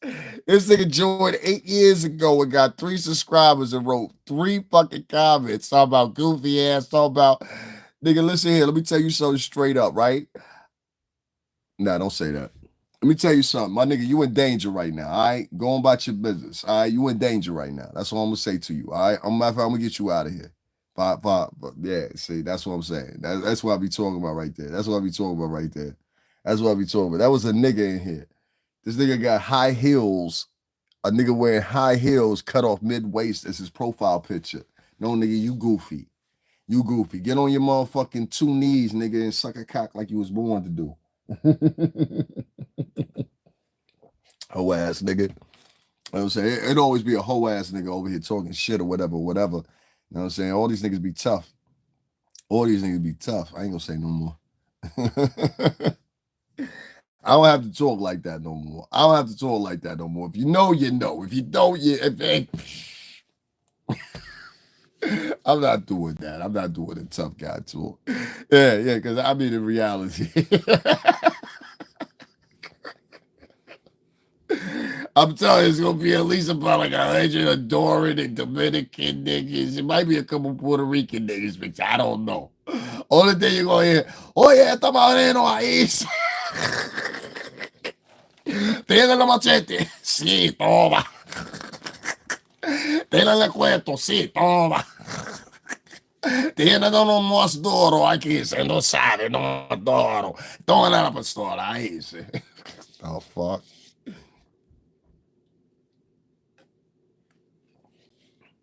This nigga joined 8 years ago and got 3 subscribers and wrote 3 fucking comments talking about goofy ass, talking about Nigga, listen here. Let me tell you something straight up, right? Nah, don't say that. Let me tell you something. My nigga, you in danger right now. All right. Go on about your business. All right. You in danger right now. That's all I'm gonna say to you. All right. I'm gonna get you out of here. But yeah, see, that's what I'm saying. That's what I be talking about right there. That's what I be talking about right there. That's what I be talking about. That was a nigga in here. This nigga got high heels. A nigga wearing high heels cut off mid waist as his profile picture. No, nigga, you goofy. You goofy. Get on your motherfucking two knees, nigga, and suck a cock like you was born to do. Hoe ass nigga. You know what I'm saying? It'd always be a hoe ass nigga over here talking shit or whatever, whatever. You know what I'm saying? All these niggas be tough. All these niggas be tough. I ain't gonna say no more. I don't have to talk like that no more. I don't have to talk like that no more. If you know, you know. If you don't, I'm not doing that. I'm not doing a tough guy talk. Yeah, because I mean, in reality, I'm telling you, it's gonna be at least about like 100 adoring and Dominican niggas. It might be a couple Puerto Rican niggas, but I don't know. Only thing you're gonna hear, oye, estamos abriendo ahí. Tiene la machete. Sí, toma. Tiene el cuento. Sí, toma. Tiene unos más duro aquí. Se no sabe, no duro. Toma la pistola. Ahí. Oh, fuck.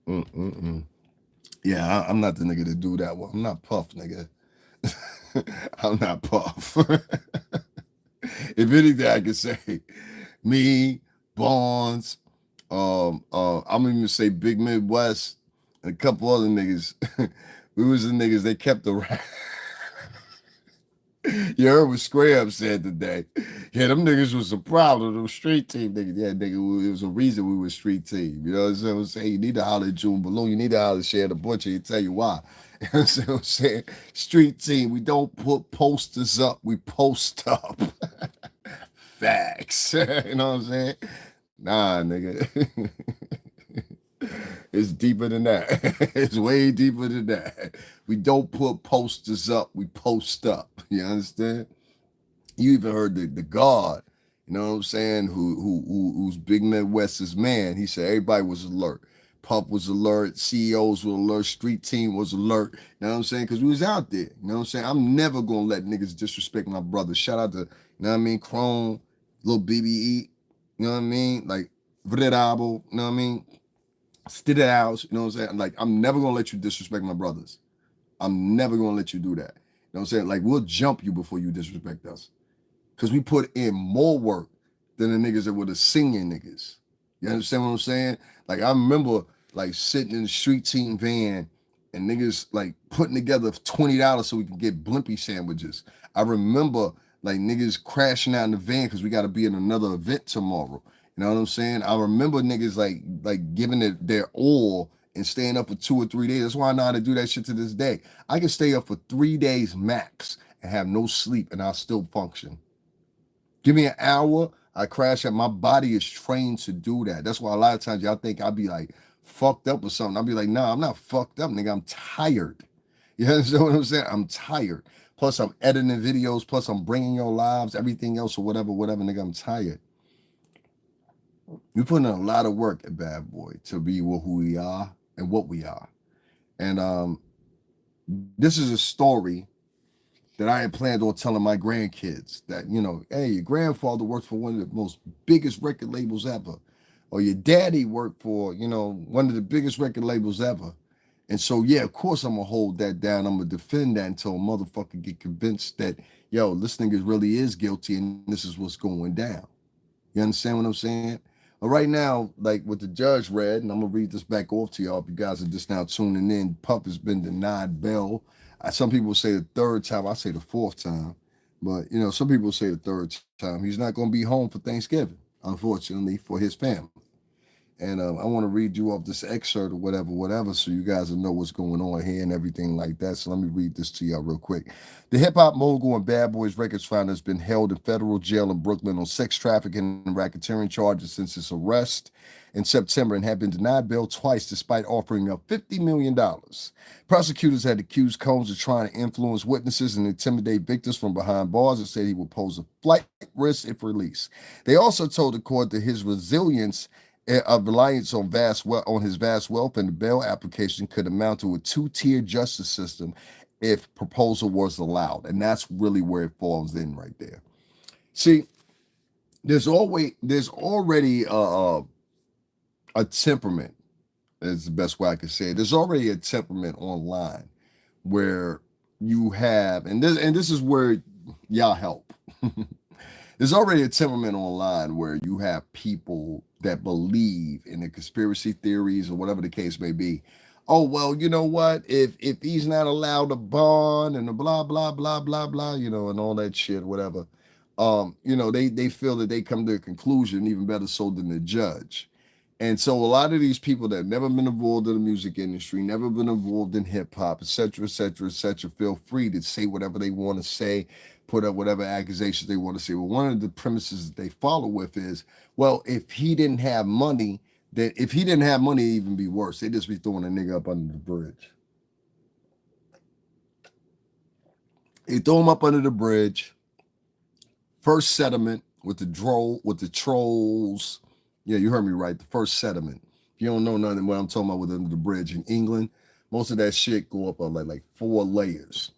Mm-mm-mm. Yeah, I'm not the nigga to do that one. I'm not Puff, nigga. I'm not Puff. If anything, I can say me, Bonds, I'm even say Big Midwest, and a couple other niggas. We was the niggas, they kept the rap. You heard what Scrab said today. Yeah, them niggas was a problem. Them street team niggas. Yeah, nigga, it was a reason we were street team. You know what I'm saying? You need to holler at June Balloon. You need to holler at Share the Butcher. He tell you why. You know what I'm saying? Street team, we don't put posters up. We post up. Facts. You know what I'm saying? Nah, nigga. It's deeper than that. It's way deeper than that. We don't put posters up. We post up. You understand? You even heard the God, you know what I'm saying, who's Big Midwest's man. He said everybody was alert. Pump was alert, CEOs were alert, street team was alert. You know what I'm saying? Because we was out there. You know what I'm saying? I'm never gonna let niggas disrespect my brother. Shout out to, you know what I mean, Chrome, little BBE, you know what I mean? Like Vrerabo, you know what I mean? Stid house, you know what I'm saying? Like, I'm never gonna let you disrespect my brothers. I'm never gonna let you do that. You know what I'm saying? Like, we'll jump you before you disrespect us. Because we put in more work than the niggas that were the singing niggas. You understand what I'm saying? Like, I remember like sitting in the street team van and niggas like putting together $20 so we can get blimpy sandwiches. I remember like niggas crashing out in the van because we got to be in another event tomorrow. You know what I'm saying? I remember niggas like giving it their all and staying up for 2 or 3 days. That's why I know how to do that shit to this day. I can stay up for 3 days max and have no sleep and I'll still function. Give me an hour, I crash out. My body is trained to do that. That's why a lot of times y'all think I'll be like fucked up or something. I'll be like, nah, I'm not fucked up, nigga. I'm tired. You understand what I'm saying? I'm tired. Plus, I'm editing videos. Plus, I'm bringing your lives, everything else or whatever, nigga. I'm tired. We put in a lot of work at Bad Boy to be who we are and what we are. And this is a story that I had planned on telling my grandkids that, you know, hey, your grandfather worked for one of the most biggest record labels ever, or your daddy worked for, you know, one of the biggest record labels ever. And so, yeah, of course, I'm gonna hold that down. I'm gonna defend that until a motherfucker get convinced that, yo, this nigga really is guilty and this is what's going down. You understand what I'm saying? But right now, like what the judge read, and I'm gonna read this back off to y'all if you guys are just now tuning in. Puff has been denied bail. Some people say the third time. I say the fourth time. But, you know, some people say the third time. He's not going to be home for Thanksgiving, unfortunately, for his family. And I want to read you off this excerpt or whatever, whatever, so you guys will know what's going on here and everything like that. So let me read this to y'all real quick. The hip hop mogul and Bad Boys Records founder has been held in federal jail in Brooklyn on sex trafficking and racketeering charges since his arrest in September and had been denied bail twice despite offering up $50 million. Prosecutors had accused Combs of trying to influence witnesses and intimidate victims from behind bars and said he would pose a flight risk if released. They also told the court that his resilience of reliance on on his vast wealth and the bail application could amount to a two-tier justice system if proposal was allowed, and that's really where it falls in right there. See, there's already a temperament, is the best way I could say it. There's already a temperament online where you have, and this is where y'all help. There's already a temperament online where you have people that believe in the conspiracy theories or whatever the case may be. Oh well, you know what? If he's not allowed a bond and the blah blah blah blah blah, and all that shit, whatever. They feel that they come to a conclusion even better so than the judge. And so a lot of these people that have never been involved in the music industry, never been involved in hip hop, etc., etc., etc., feel free to say whatever they want to say, put up whatever accusations they want to say. Well, one of the premises that they follow with is, well, if he didn't have money, that if he didn't have money, it'd even be worse. They just be throwing a nigga up under the bridge. They throw him up under the bridge. First settlement with the trolls. Yeah, you heard me right. The first settlement. If you don't know nothing what I'm talking about with under the bridge in England, most of that shit go up on like 4 layers.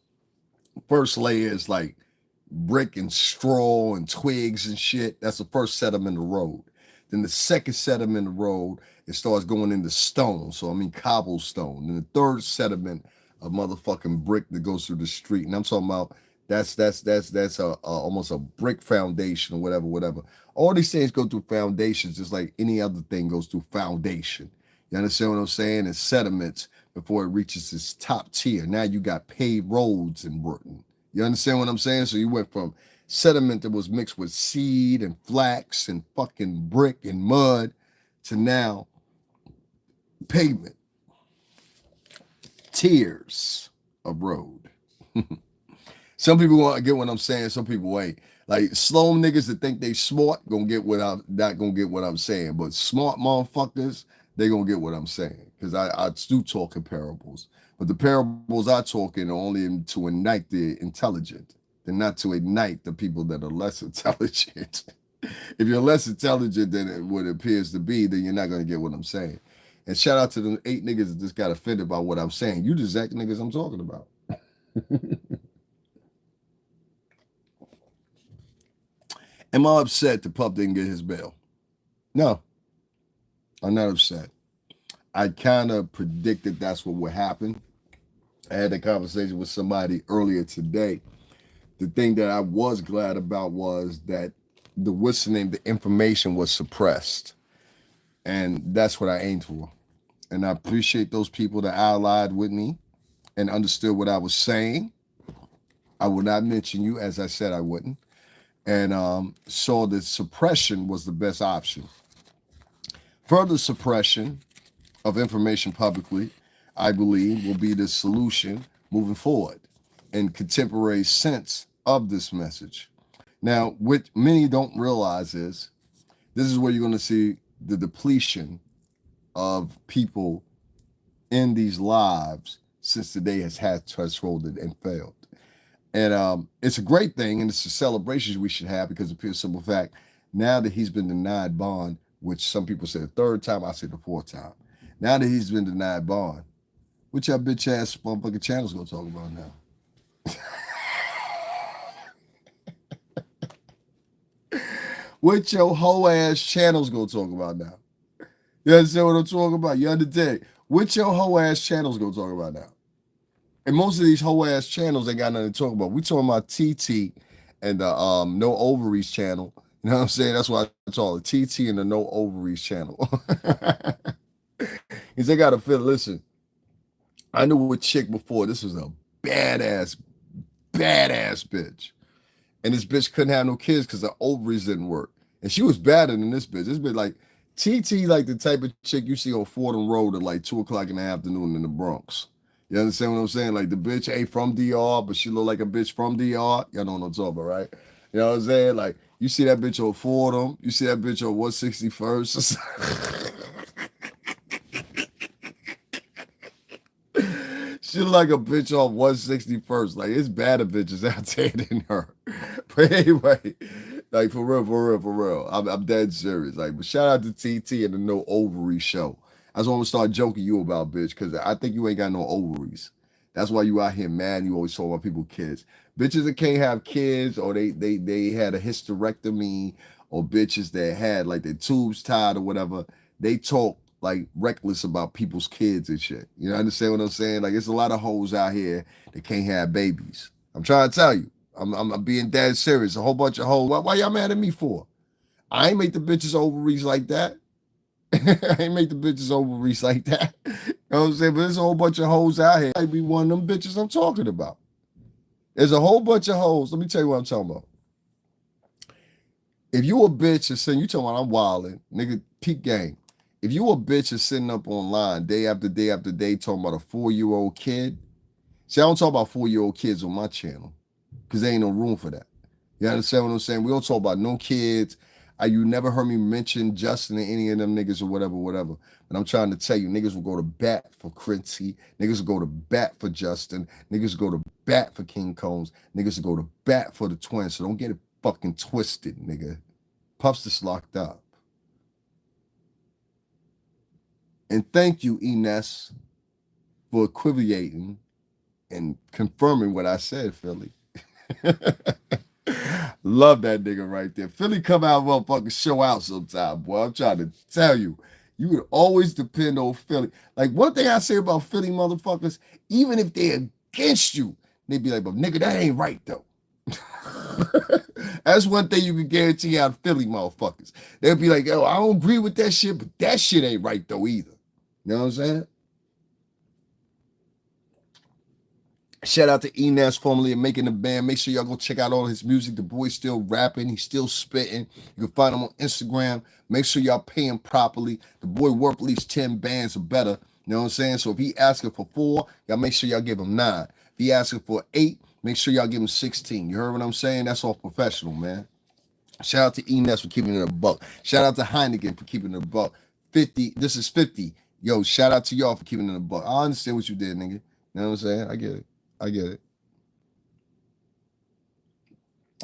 First layer is like brick and straw and twigs and shit. That's the first sediment of the road. Then the second sediment of the road, it starts going into stone. So I mean cobblestone. And the third sediment of motherfucking brick that goes through the street. And I'm talking about that's a almost a brick foundation or whatever. All these things go through foundations, just like any other thing goes through foundation. You understand what I'm saying? It's sediments before it reaches its top tier. Now you got paved roads in Britain. You understand what I'm saying? So you went from sediment that was mixed with seed and flax and fucking brick and mud to now pavement, tiers of road. Some people want to get what I'm saying. Some people ain't. Like slow niggas that think they smart gonna get what I'm not gonna get what I'm saying. But smart motherfuckers, they gonna get what I'm saying. Because I do talk in parables. But the parables I talk in are only to ignite the intelligent. They're not to ignite the people that are less intelligent. If you're less intelligent than what it appears to be, then you're not gonna get what I'm saying. And shout out to the 8 niggas that just got offended by what I'm saying. You the exact niggas I'm talking about. Am I upset that Puff didn't get his bail? No, I'm not upset. I kind of predicted that's what would happen. I had a conversation with somebody earlier today. The thing that I was glad about was that the information was suppressed. And that's what I aimed for. And I appreciate those people that allied with me and understood what I was saying. I would not mention you, as I said I wouldn't. And so the suppression was the best option. Further suppression of information publicly, I believe, will be the solution moving forward in contemporary sense of this message. Now, what many don't realize is this is where you're going to see the depletion of people in these lives since the day has had thresholded and failed. And it's a great thing, and it's a celebration we should have because of the pure simple fact, now that he's been denied bond, which some people say the 3rd time, I say the 4th time. Now that he's been denied bond, which your bitch ass motherfucking channel's gonna talk about now? What your whole ass channel's gonna talk about now? You understand what I'm talking about? You understand? What your whole ass channel's gonna talk about now? And most of these whole ass channels ain't got nothing to talk about. We talking about TT and the No Ovaries channel. You know what I'm saying? That's why I call it TT and the No Ovaries channel. Because they gotta feel, listen, I knew a chick before. This was a badass bitch. And this bitch couldn't have no kids because the ovaries didn't work. And she was better than this bitch. This bitch, like, TT like the type of chick you see on Fordham Road at like 2 o'clock in the afternoon in the Bronx. You understand what I'm saying? Like the bitch ain't from DR, but she look like a bitch from DR. Y'all know what I'm talking about, right? You know what I'm saying? Like you see that bitch on Fordham, you see that bitch on 161st. She look like a bitch off 161st. Like it's badder bitches out there than her. But anyway, like for real, for real, for real. I'm dead serious. Like, but shout out to TT and the No Ovary Show. That's what I'm gonna start joking you about, bitch, because I think you ain't got no ovaries. That's why you out here mad. You always talk about people kids. Bitches that can't have kids, or they had a hysterectomy, or bitches that had like their tubes tied or whatever. They talk like reckless about people's kids and shit. You know, understand what I'm saying? Like, it's a lot of hoes out here that can't have babies. I'm trying to tell you. I'm being dead serious. A whole bunch of hoes. Why y'all mad at me for? I ain't make the bitches ovaries like that. I ain't make the bitches ovaries like that. You know what I'm saying? But there's a whole bunch of hoes out here. I be one of them bitches I'm talking about. There's a whole bunch of hoes. Let me tell you what I'm talking about. If you a bitch and saying you talking about I'm wilding, nigga, peak game. If you a bitch and sitting up online day after day after day talking about a 4-year-old kid, see, I don't talk about 4-year-old kids on my channel because there ain't no room for that. You understand what I'm saying? We don't talk about no kids. You never heard me mention Justin or any of them niggas or whatever, whatever. But I'm trying to tell you, niggas will go to bat for Quincy. Niggas will go to bat for Justin. Niggas will go to bat for King Combs. Niggas will go to bat for the twins. So don't get it fucking twisted, nigga. Puff's just locked up. And thank you, Ines, for equivocating and confirming what I said, Philly. Love that nigga right there. Philly come out motherfucking show out sometime, boy. I'm trying to tell you. You would always depend on Philly. Like one thing I say about Philly motherfuckers, even if they're against you, they be like, but nigga, that ain't right though. That's one thing you can guarantee out of Philly motherfuckers. They'll be like, yo, I don't agree with that shit, but that shit ain't right though either. You know what I'm saying? Shout out to Enes, formerly of Making the Band. Make sure y'all go check out all his music. The boy's still rapping. He's still spitting. You can find him on Instagram. Make sure y'all pay him properly. The boy worth at least 10 bands or better. You know what I'm saying? So if he asking for 4, y'all make sure y'all give him 9. If he asking for 8, make sure y'all give him 16. You heard what I'm saying? That's all professional, man. Shout out to Enes for keeping it a buck. Shout out to Heineken for keeping it a buck. 50. This is 50. Yo, shout out to y'all for keeping it a buck. I understand what you did, nigga. You know what I'm saying? I get it. I get it.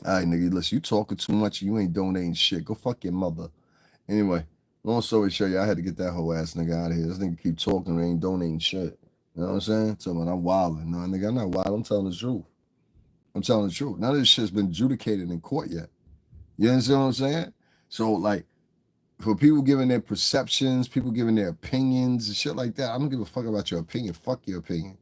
All right, nigga, listen, you talking too much. You ain't donating shit. Go fuck your mother. Anyway, long story short, I had to get that whole ass nigga out of here. This nigga keep talking and ain't donating shit. You know what I'm saying? So I'm wilding. No, nigga, I'm not wild. I'm telling the truth. I'm telling the truth. None of this shit's been adjudicated in court yet. You understand what I'm saying? So, like, for people giving their perceptions, people giving their opinions and shit like that, I don't give a fuck about your opinion. Fuck your opinion.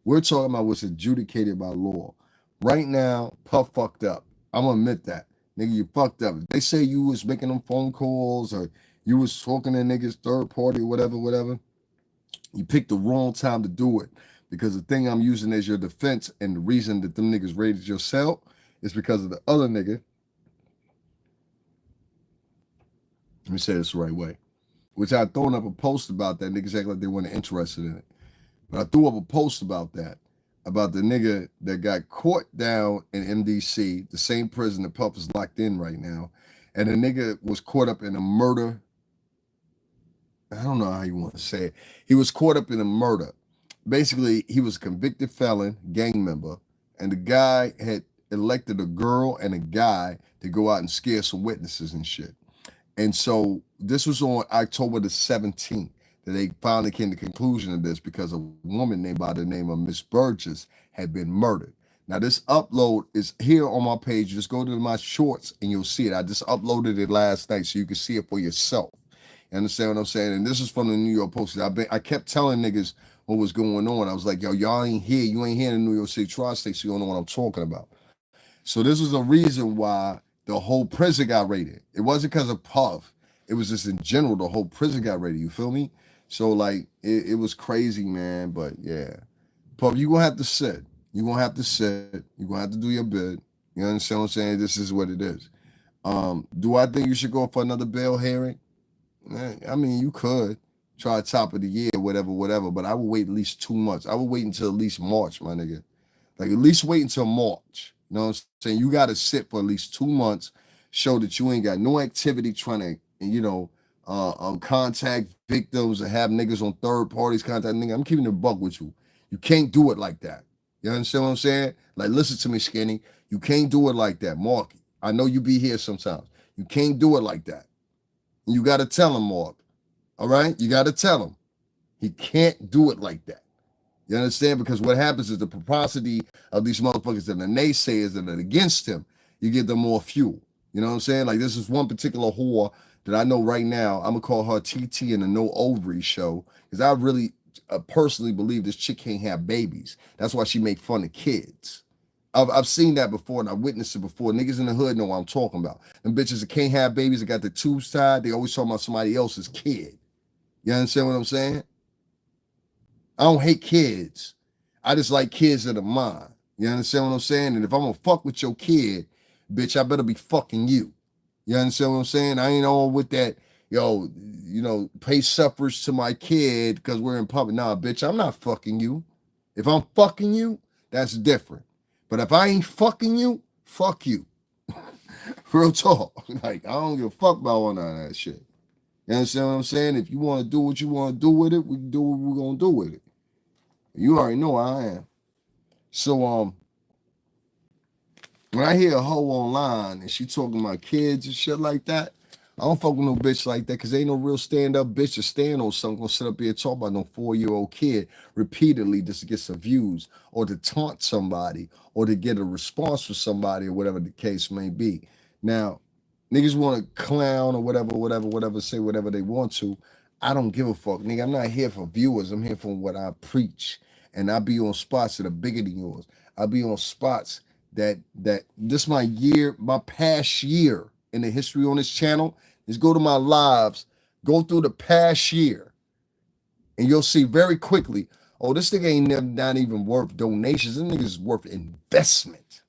We're talking about what's adjudicated by law. Right now, Puff fucked up. I'm gonna admit that. Nigga, you fucked up. If they say you was making them phone calls or you was talking to niggas third party or whatever, whatever, you picked the wrong time to do it. Because the thing I'm using as your defense and the reason that them niggas raided your cell is because of the other nigga. Let me say this the right way. Which I thrown up a post about that. Niggas act like they weren't interested in it. But I threw up a post about that, about the nigga that got caught down in MDC, the same prison that Puff is locked in right now. And the nigga was caught up in a murder. I don't know how you want to say it. He was caught up in a murder. Basically, he was a convicted felon, gang member, and the guy had elected a girl and a guy to go out and scare some witnesses and shit. And so this was on October the 17th that they finally came to the conclusion of this because a woman named by the name of Miss Burgess had been murdered. Now, this upload is here on my page. Just go to my shorts and you'll see it. I just uploaded it last night so you can see it for yourself. You understand what I'm saying? And this is from the New York Post. I kept telling niggas what was going on. I was like, yo, y'all ain't here. You ain't here in the New York City tri-state, so you don't know what I'm talking about. So this was a reason why the whole prison got raided. It wasn't because of Puff. It was just in general, the whole prison got raided. You feel me? So like it was crazy, man. But yeah. Puff, you gonna have to sit. You gonna have to sit. You gonna have to do your bid. You understand what I'm saying? This is what it is. Do I think you should go for another bail hearing? I mean, you could try top of the year, whatever, whatever, but I would wait at least 2 months. I would wait until at least March, my nigga. Like at least wait until March. You know what I'm saying? You got to sit for at least 2 months, show that you ain't got no activity trying to, contact victims and have niggas on third parties contact nigga. I'm keeping the buck with you. You can't do it like that. You understand what I'm saying? Like, listen to me, Skinny. You can't do it like that, Marky. I know you be here sometimes. You can't do it like that. You got to tell him, Mark. All right? You got to tell him. He can't do it like that. You understand? Because what happens is the propensity of these motherfuckers that are naysayers that are against him, you give them more fuel. You know what I'm saying? Like this is one particular whore that I know right now. I'm gonna call her TT in the No Ovary show because I really personally believe this chick can't have babies. That's why she make fun of kids. I've seen that before and I witnessed it before. Niggas in the hood know what I'm talking about. Them bitches that can't have babies that got the tubes tied, they always talking about somebody else's kid. You understand what I'm saying? I don't hate kids. I just like kids that are mine. You understand what I'm saying? And if I'm gonna fuck with your kid, bitch, I better be fucking you. You understand what I'm saying? I ain't on with that, pay suffrage to my kid because we're in public. Nah, bitch, I'm not fucking you. If I'm fucking you, that's different. But if I ain't fucking you, fuck you. Real talk. Like, I don't give a fuck about all that shit. You understand what I'm saying? If you want to do what you want to do with it, we can do what we're gonna do with it. You already know I am. So when I hear a hoe online and she talking about kids and shit like that, I don't fuck with no bitch like that because ain't no real stand-up bitch or stand on something gonna sit up here and talk about no 4-year-old kid repeatedly just to get some views or to taunt somebody or to get a response from somebody or whatever the case may be. Now, niggas want to clown or whatever, say whatever they want to. I don't give a fuck, nigga. I'm not here for viewers. I'm here for what I preach. And I be on spots that are bigger than yours. I be on spots that this my past year in the history on this channel is go to my lives, go through the past year, and you'll see very quickly, oh, this thing ain't not even worth donations. This nigga is worth investment.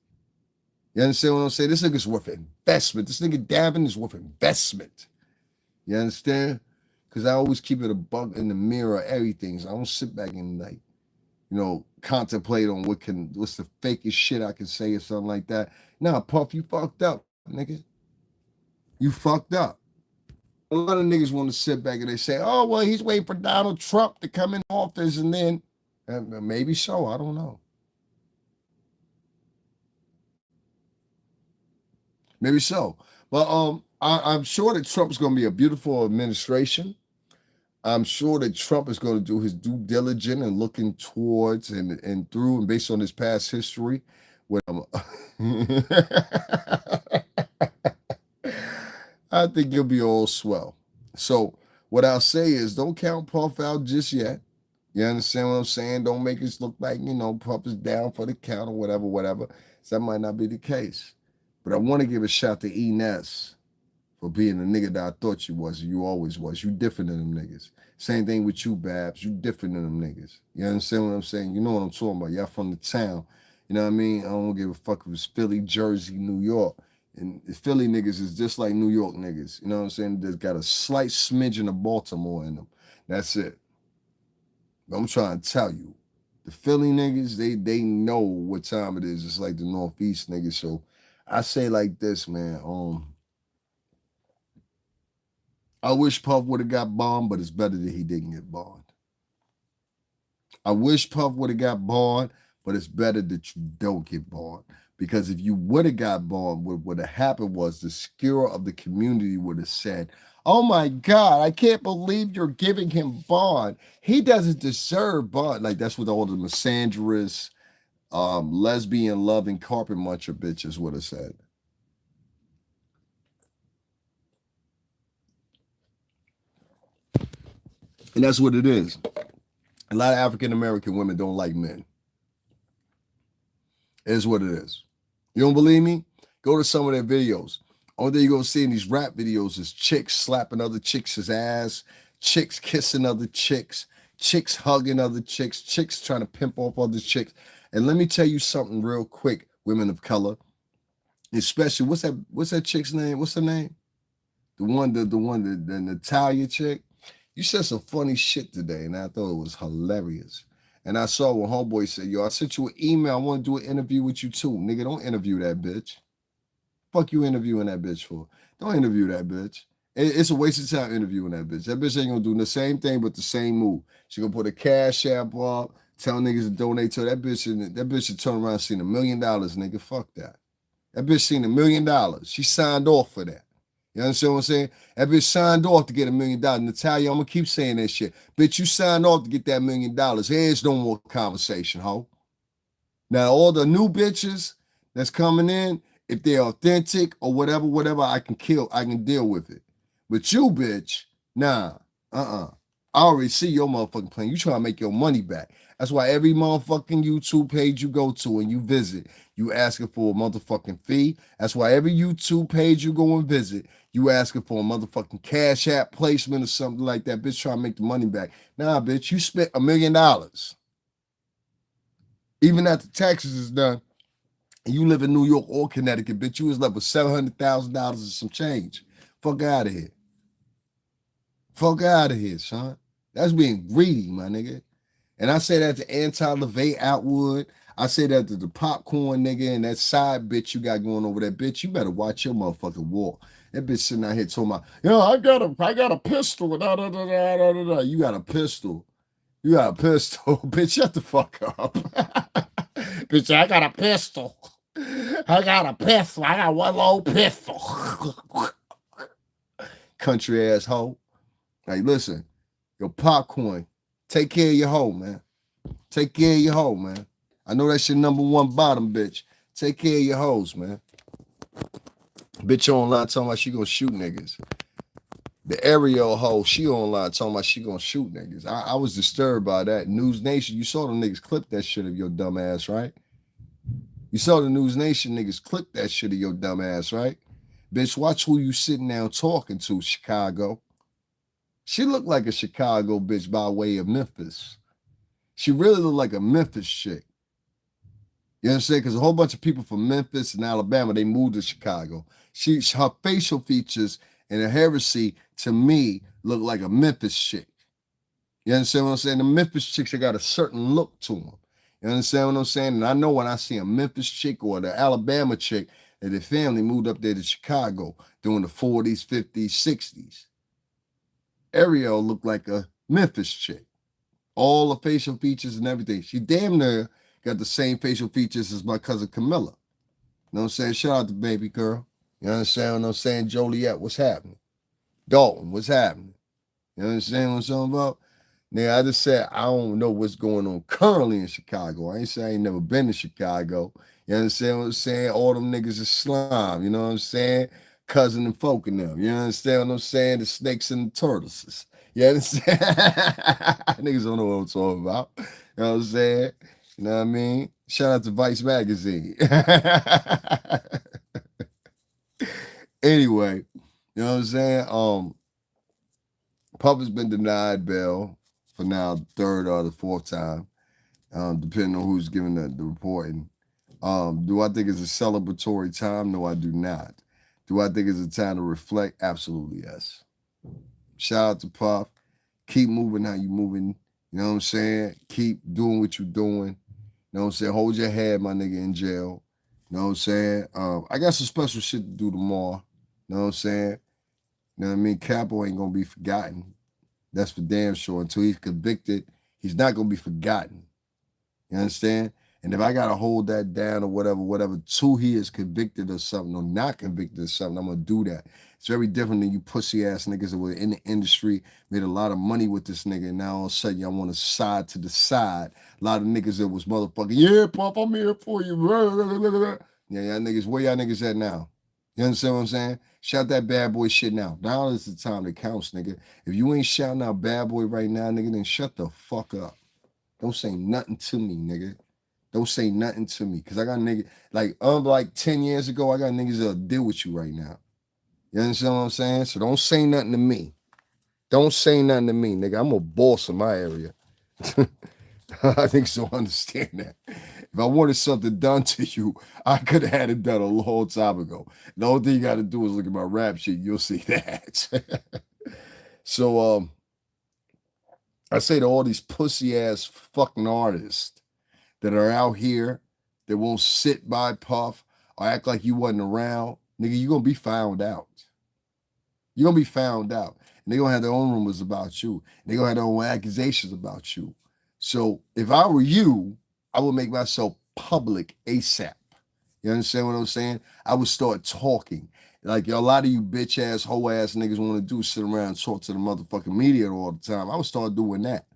You understand what I'm saying? This nigga's worth investment. This nigga Davin is worth investment. You understand? Because I always keep it a buck in the mirror of everything. So I don't sit back and like, contemplate on what's the fakest shit I can say or something like that. Nah, Puff, you fucked up, nigga. You fucked up. A lot of niggas want to sit back and they say, oh, well, he's waiting for Donald Trump to come in office and then maybe so. I don't know. Maybe so. But I'm sure that Trump's going to be a beautiful administration. I'm sure that Trump is going to do his due diligence and looking towards and through and based on his past history. I think he'll be all swell. So what I'll say is don't count Puff out just yet. You understand what I'm saying? Don't make us look like, Puff is down for the count or whatever. So that might not be the case. But I want to give a shout to Ines for being the nigga that I thought you was. You always was. You different than them niggas. Same thing with you, Babs. You different than them niggas. You understand what I'm saying? You know what I'm talking about. Y'all from the town. You know what I mean? I don't give a fuck if it's Philly, Jersey, New York. And Philly niggas is just like New York niggas. You know what I'm saying? There's got a slight smidgen of Baltimore in them. That's it. But I'm trying to tell you, the Philly niggas, they know what time it is. It's like the Northeast niggas. So I say like this, man. I wish Puff would have got bombed, but it's better that he didn't get bombed. I wish Puff would have got bombed, but it's better that you don't get bombed. Because if you would have got bombed, what would have happened was the skewer of the community would have said, oh my God, I can't believe you're giving him bond. He doesn't deserve bond. Like that's what all the misandrous, lesbian loving carpet muncher bitches would have said. And that's what it is. A lot of African American women don't like men. It is what it is. You don't believe me? Go to some of their videos. Only thing you're going to see in these rap videos is chicks slapping other chicks' ass, chicks kissing other chicks hugging other chicks trying to pimp off other chicks. And let me tell you something real quick, women of color, especially, what's that chick's name? What's her name? the Natalia chick. You said some funny shit today, and I thought it was hilarious. And I saw when homeboy said, "Yo, I sent you an email. I want to do an interview with you too, nigga. Don't interview that bitch. Fuck you interviewing that bitch for? Don't interview that bitch. It's a waste of time interviewing that bitch. That bitch ain't gonna do the same thing but the same move. She gonna put a cash app up, tell niggas to donate to her. That bitch. That bitch should turn around and see $1 million, nigga. Fuck that. That bitch seen $1 million. She signed off for that. You understand what I'm saying? That bitch signed off to get $1 million. Natalia, I'm gonna keep saying that shit. Bitch, you signed off to get that $1 million. Here's no more conversation, ho. Now, all the new bitches that's coming in, if they're authentic or whatever, I can deal with it. But you, bitch, nah, I already see your motherfucking plan. You trying to make your money back. That's why every motherfucking YouTube page you go to and you visit, you asking for a motherfucking fee. That's why every YouTube page you go and visit, you asking for a motherfucking cash app placement or something like that. Bitch trying to make the money back. Nah, bitch, you spent $1 million. Even after taxes is done, and you live in New York or Connecticut, bitch, you was left with $700,000 and some change. Fuck out of here. Fuck out of here, son. That's being greedy, my nigga. And I say that to anti-LeVay Atwood. I say that to the popcorn nigga and that side bitch you got going over there. Bitch, you better watch your motherfucking walk. That bitch sitting out here talking about, I got a pistol. Da, da, da, da, da, da, da. You got a pistol. You got a pistol. Bitch, shut the fuck up. Bitch, I got a pistol. I got a pistol. I got one little pistol. Country ass hoe. Like, listen, your popcorn. Take care of your hoe, man. Take care of your hoe, man. I know that's your number one bottom, bitch. Take care of your hoes, man. Bitch online talking about she gonna shoot niggas. The Ariel hoe, she online talking about she gonna shoot niggas. I was disturbed by that. News Nation, you saw the niggas clip that shit of your dumb ass, right? You saw the News Nation niggas clip that shit of your dumb ass, right? Bitch, watch who you sitting down talking to, Chicago. She looked like a Chicago bitch by way of Memphis. She really looked like a Memphis chick. You understand? Because a whole bunch of people from Memphis and Alabama, they moved to Chicago. Her facial features and her heresy, to me, look like a Memphis chick. You understand what I'm saying? The Memphis chicks, they got a certain look to them. You understand what I'm saying? And I know when I see a Memphis chick or the Alabama chick, that their family moved up there to Chicago during the 40s, 50s, 60s. Ariel looked like a Memphis chick. All the facial features and everything. She damn near got the same facial features as my cousin Camilla. You know what I'm saying? Shout out to baby girl. You understand what I'm saying? Joliet, what's happening? Dalton, what's happening? You understand what I'm talking about? Now, I just said I don't know what's going on currently in Chicago. I ain't say I ain't never been to Chicago. You understand what I'm saying? All them niggas is slime. You know what I'm saying? Cousin and folk in them. You understand what I'm saying? The snakes and the turtles. You understand? Niggas don't know what I'm talking about. You know what I'm saying? You know what I mean? Shout out to Vice Magazine. Anyway, you know what I'm saying? Pup has been denied bail for now the third or the fourth time, depending on who's giving the reporting. Do I think it's a celebratory time? No, I do not. Do I think it's a time to reflect? Absolutely, yes. Shout out to Puff. Keep moving how you moving. You know what I'm saying? Keep doing what you're doing. You know what I'm saying? Hold your head, my nigga, in jail. You know what I'm saying? I got some special shit to do tomorrow. You know what I'm saying? You know what I mean? Capo ain't gonna be forgotten. That's for damn sure. Until he's convicted, he's not gonna be forgotten. You understand? And if I gotta hold that down or whatever, till he is convicted of something or not convicted of something, I'm gonna do that. It's very different than you pussy ass niggas that were in the industry, made a lot of money with this nigga, and now all of a sudden y'all want to side to the side. A lot of niggas that was motherfucking, yeah, Pop, I'm here for you. Yeah, y'all niggas, where y'all niggas at now? You understand what I'm saying? Shout that bad boy shit now. Now is the time that counts, nigga. If you ain't shouting out bad boy right now, nigga, then shut the fuck up. Don't say nothing to me, nigga. Don't say nothing to me. Cause I got niggas, like unlike 10 years ago, I got niggas that'll deal with you right now. You understand what I'm saying? So don't say nothing to me. Don't say nothing to me, nigga. I'm a boss in my area. I think so. Understand that. If If I wanted something done to you, I could have had it done a long time ago. The only thing you got to do is look at my rap sheet. You'll see that. So I say to all these pussy ass fucking artists that are out here that won't sit by Puff or act like you wasn't around, nigga, you're gonna be found out. You're gonna be found out. And they're gonna have their own rumors about you. They're gonna have their own accusations about you. So if I were you, I would make myself public ASAP. You understand what I'm saying? I would start talking. Like a lot of you bitch ass, hoe ass niggas want to do is sit around and talk to the motherfucking media all the time. I would start doing that.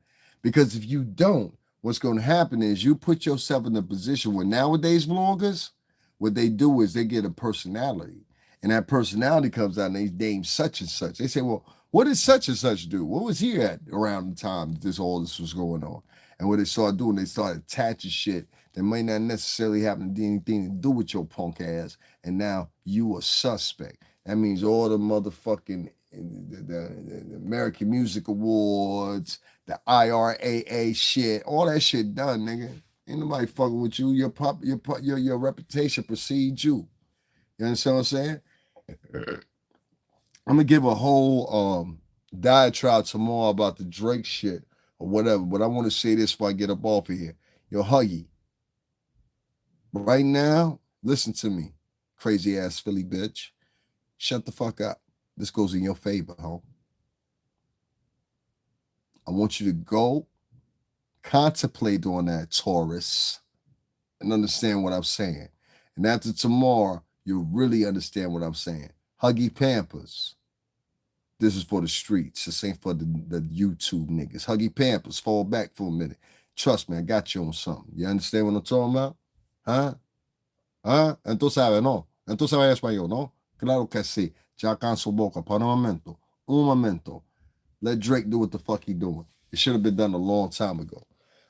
Because if you don't, what's going to happen is you put yourself in a position where nowadays vloggers, what they do is they get a personality. And that personality comes out and they name such and such. They say, well, what did such and such do? What was he at around the time that all this was going on? And what they started doing, they started attaching shit that might not necessarily have anything to do with your punk ass. And now you a suspect. That means all the motherfucking the American Music Awards, the IRAA shit, all that shit done, nigga. Ain't nobody fucking with you. Your reputation precedes you. You understand what I'm saying? I'm gonna give a whole diatribe tomorrow about the Drake shit or whatever, but I want to say this before I get up off of here. Yo, Huggy, right now, listen to me, crazy ass Philly bitch. Shut the fuck up. This goes in your favor, ho. I want you to go contemplate on that, Taurus, and understand what I'm saying. And after tomorrow, you'll really understand what I'm saying. Huggy Pampers. This is for the streets. This ain't for the YouTube niggas. Huggy Pampers, fall back for a minute. Trust me, I got you on something. You understand what I'm talking about? Huh? Huh? Entonces sabe, no. Entonces sabe español, no? Claro que sí. Ya canso boca. Para un momento. Un momento. Let Drake do what the fuck he doing. It should have been done a long time ago.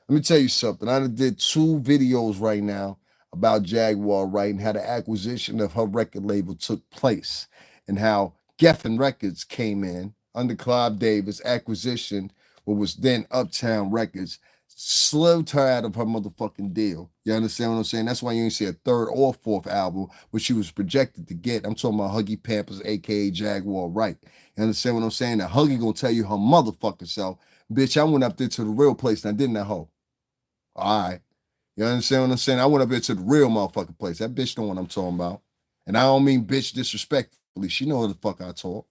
Let me tell you something. I did 2 videos right now about Jaguar Wright and how the acquisition of her record label took place and how Geffen Records came in under Clive Davis, acquisition, what was then Uptown Records, slipped her out of her motherfucking deal. You understand what I'm saying? That's why you didn't see a 3rd or 4th album, which she was projected to get. I'm talking about Huggy Pampers, aka Jaguar Wright. You understand what I'm saying? Now Huggy gonna tell you her motherfucking self, bitch, I went up there to the real place and I didn't that hoe. All right. You understand what I'm saying? I went up there to the real motherfucking place. That bitch know what I'm talking about. And I don't mean bitch disrespectfully. She know how the fuck I talk.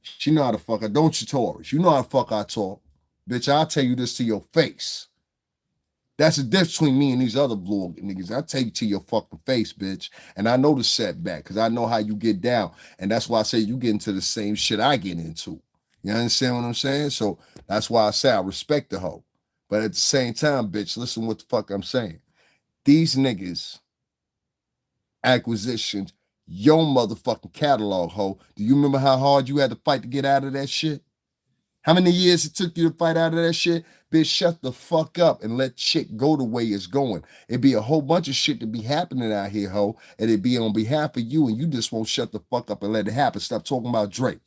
She know how the fuck I don't you, Taurus. You know how the fuck I talk. Bitch, I'll tell you this to your face. That's the difference between me and these other vlog niggas. I tell you to your fucking face, bitch. And I know the setback because I know how you get down. And that's why I say you get into the same shit I get into. You understand what I'm saying? So that's why I say I respect the hoe. But at the same time, bitch, listen what the fuck I'm saying. These niggas acquisitions, your motherfucking catalog, hoe. Do you remember how hard you had to fight to get out of that shit? How many years it took you to fight out of that shit? Bitch, shut the fuck up and let shit go the way it's going. It'd be a whole bunch of shit to be happening out here, ho, and it'd be on behalf of you, and you just won't shut the fuck up and let it happen. Stop talking about Drake.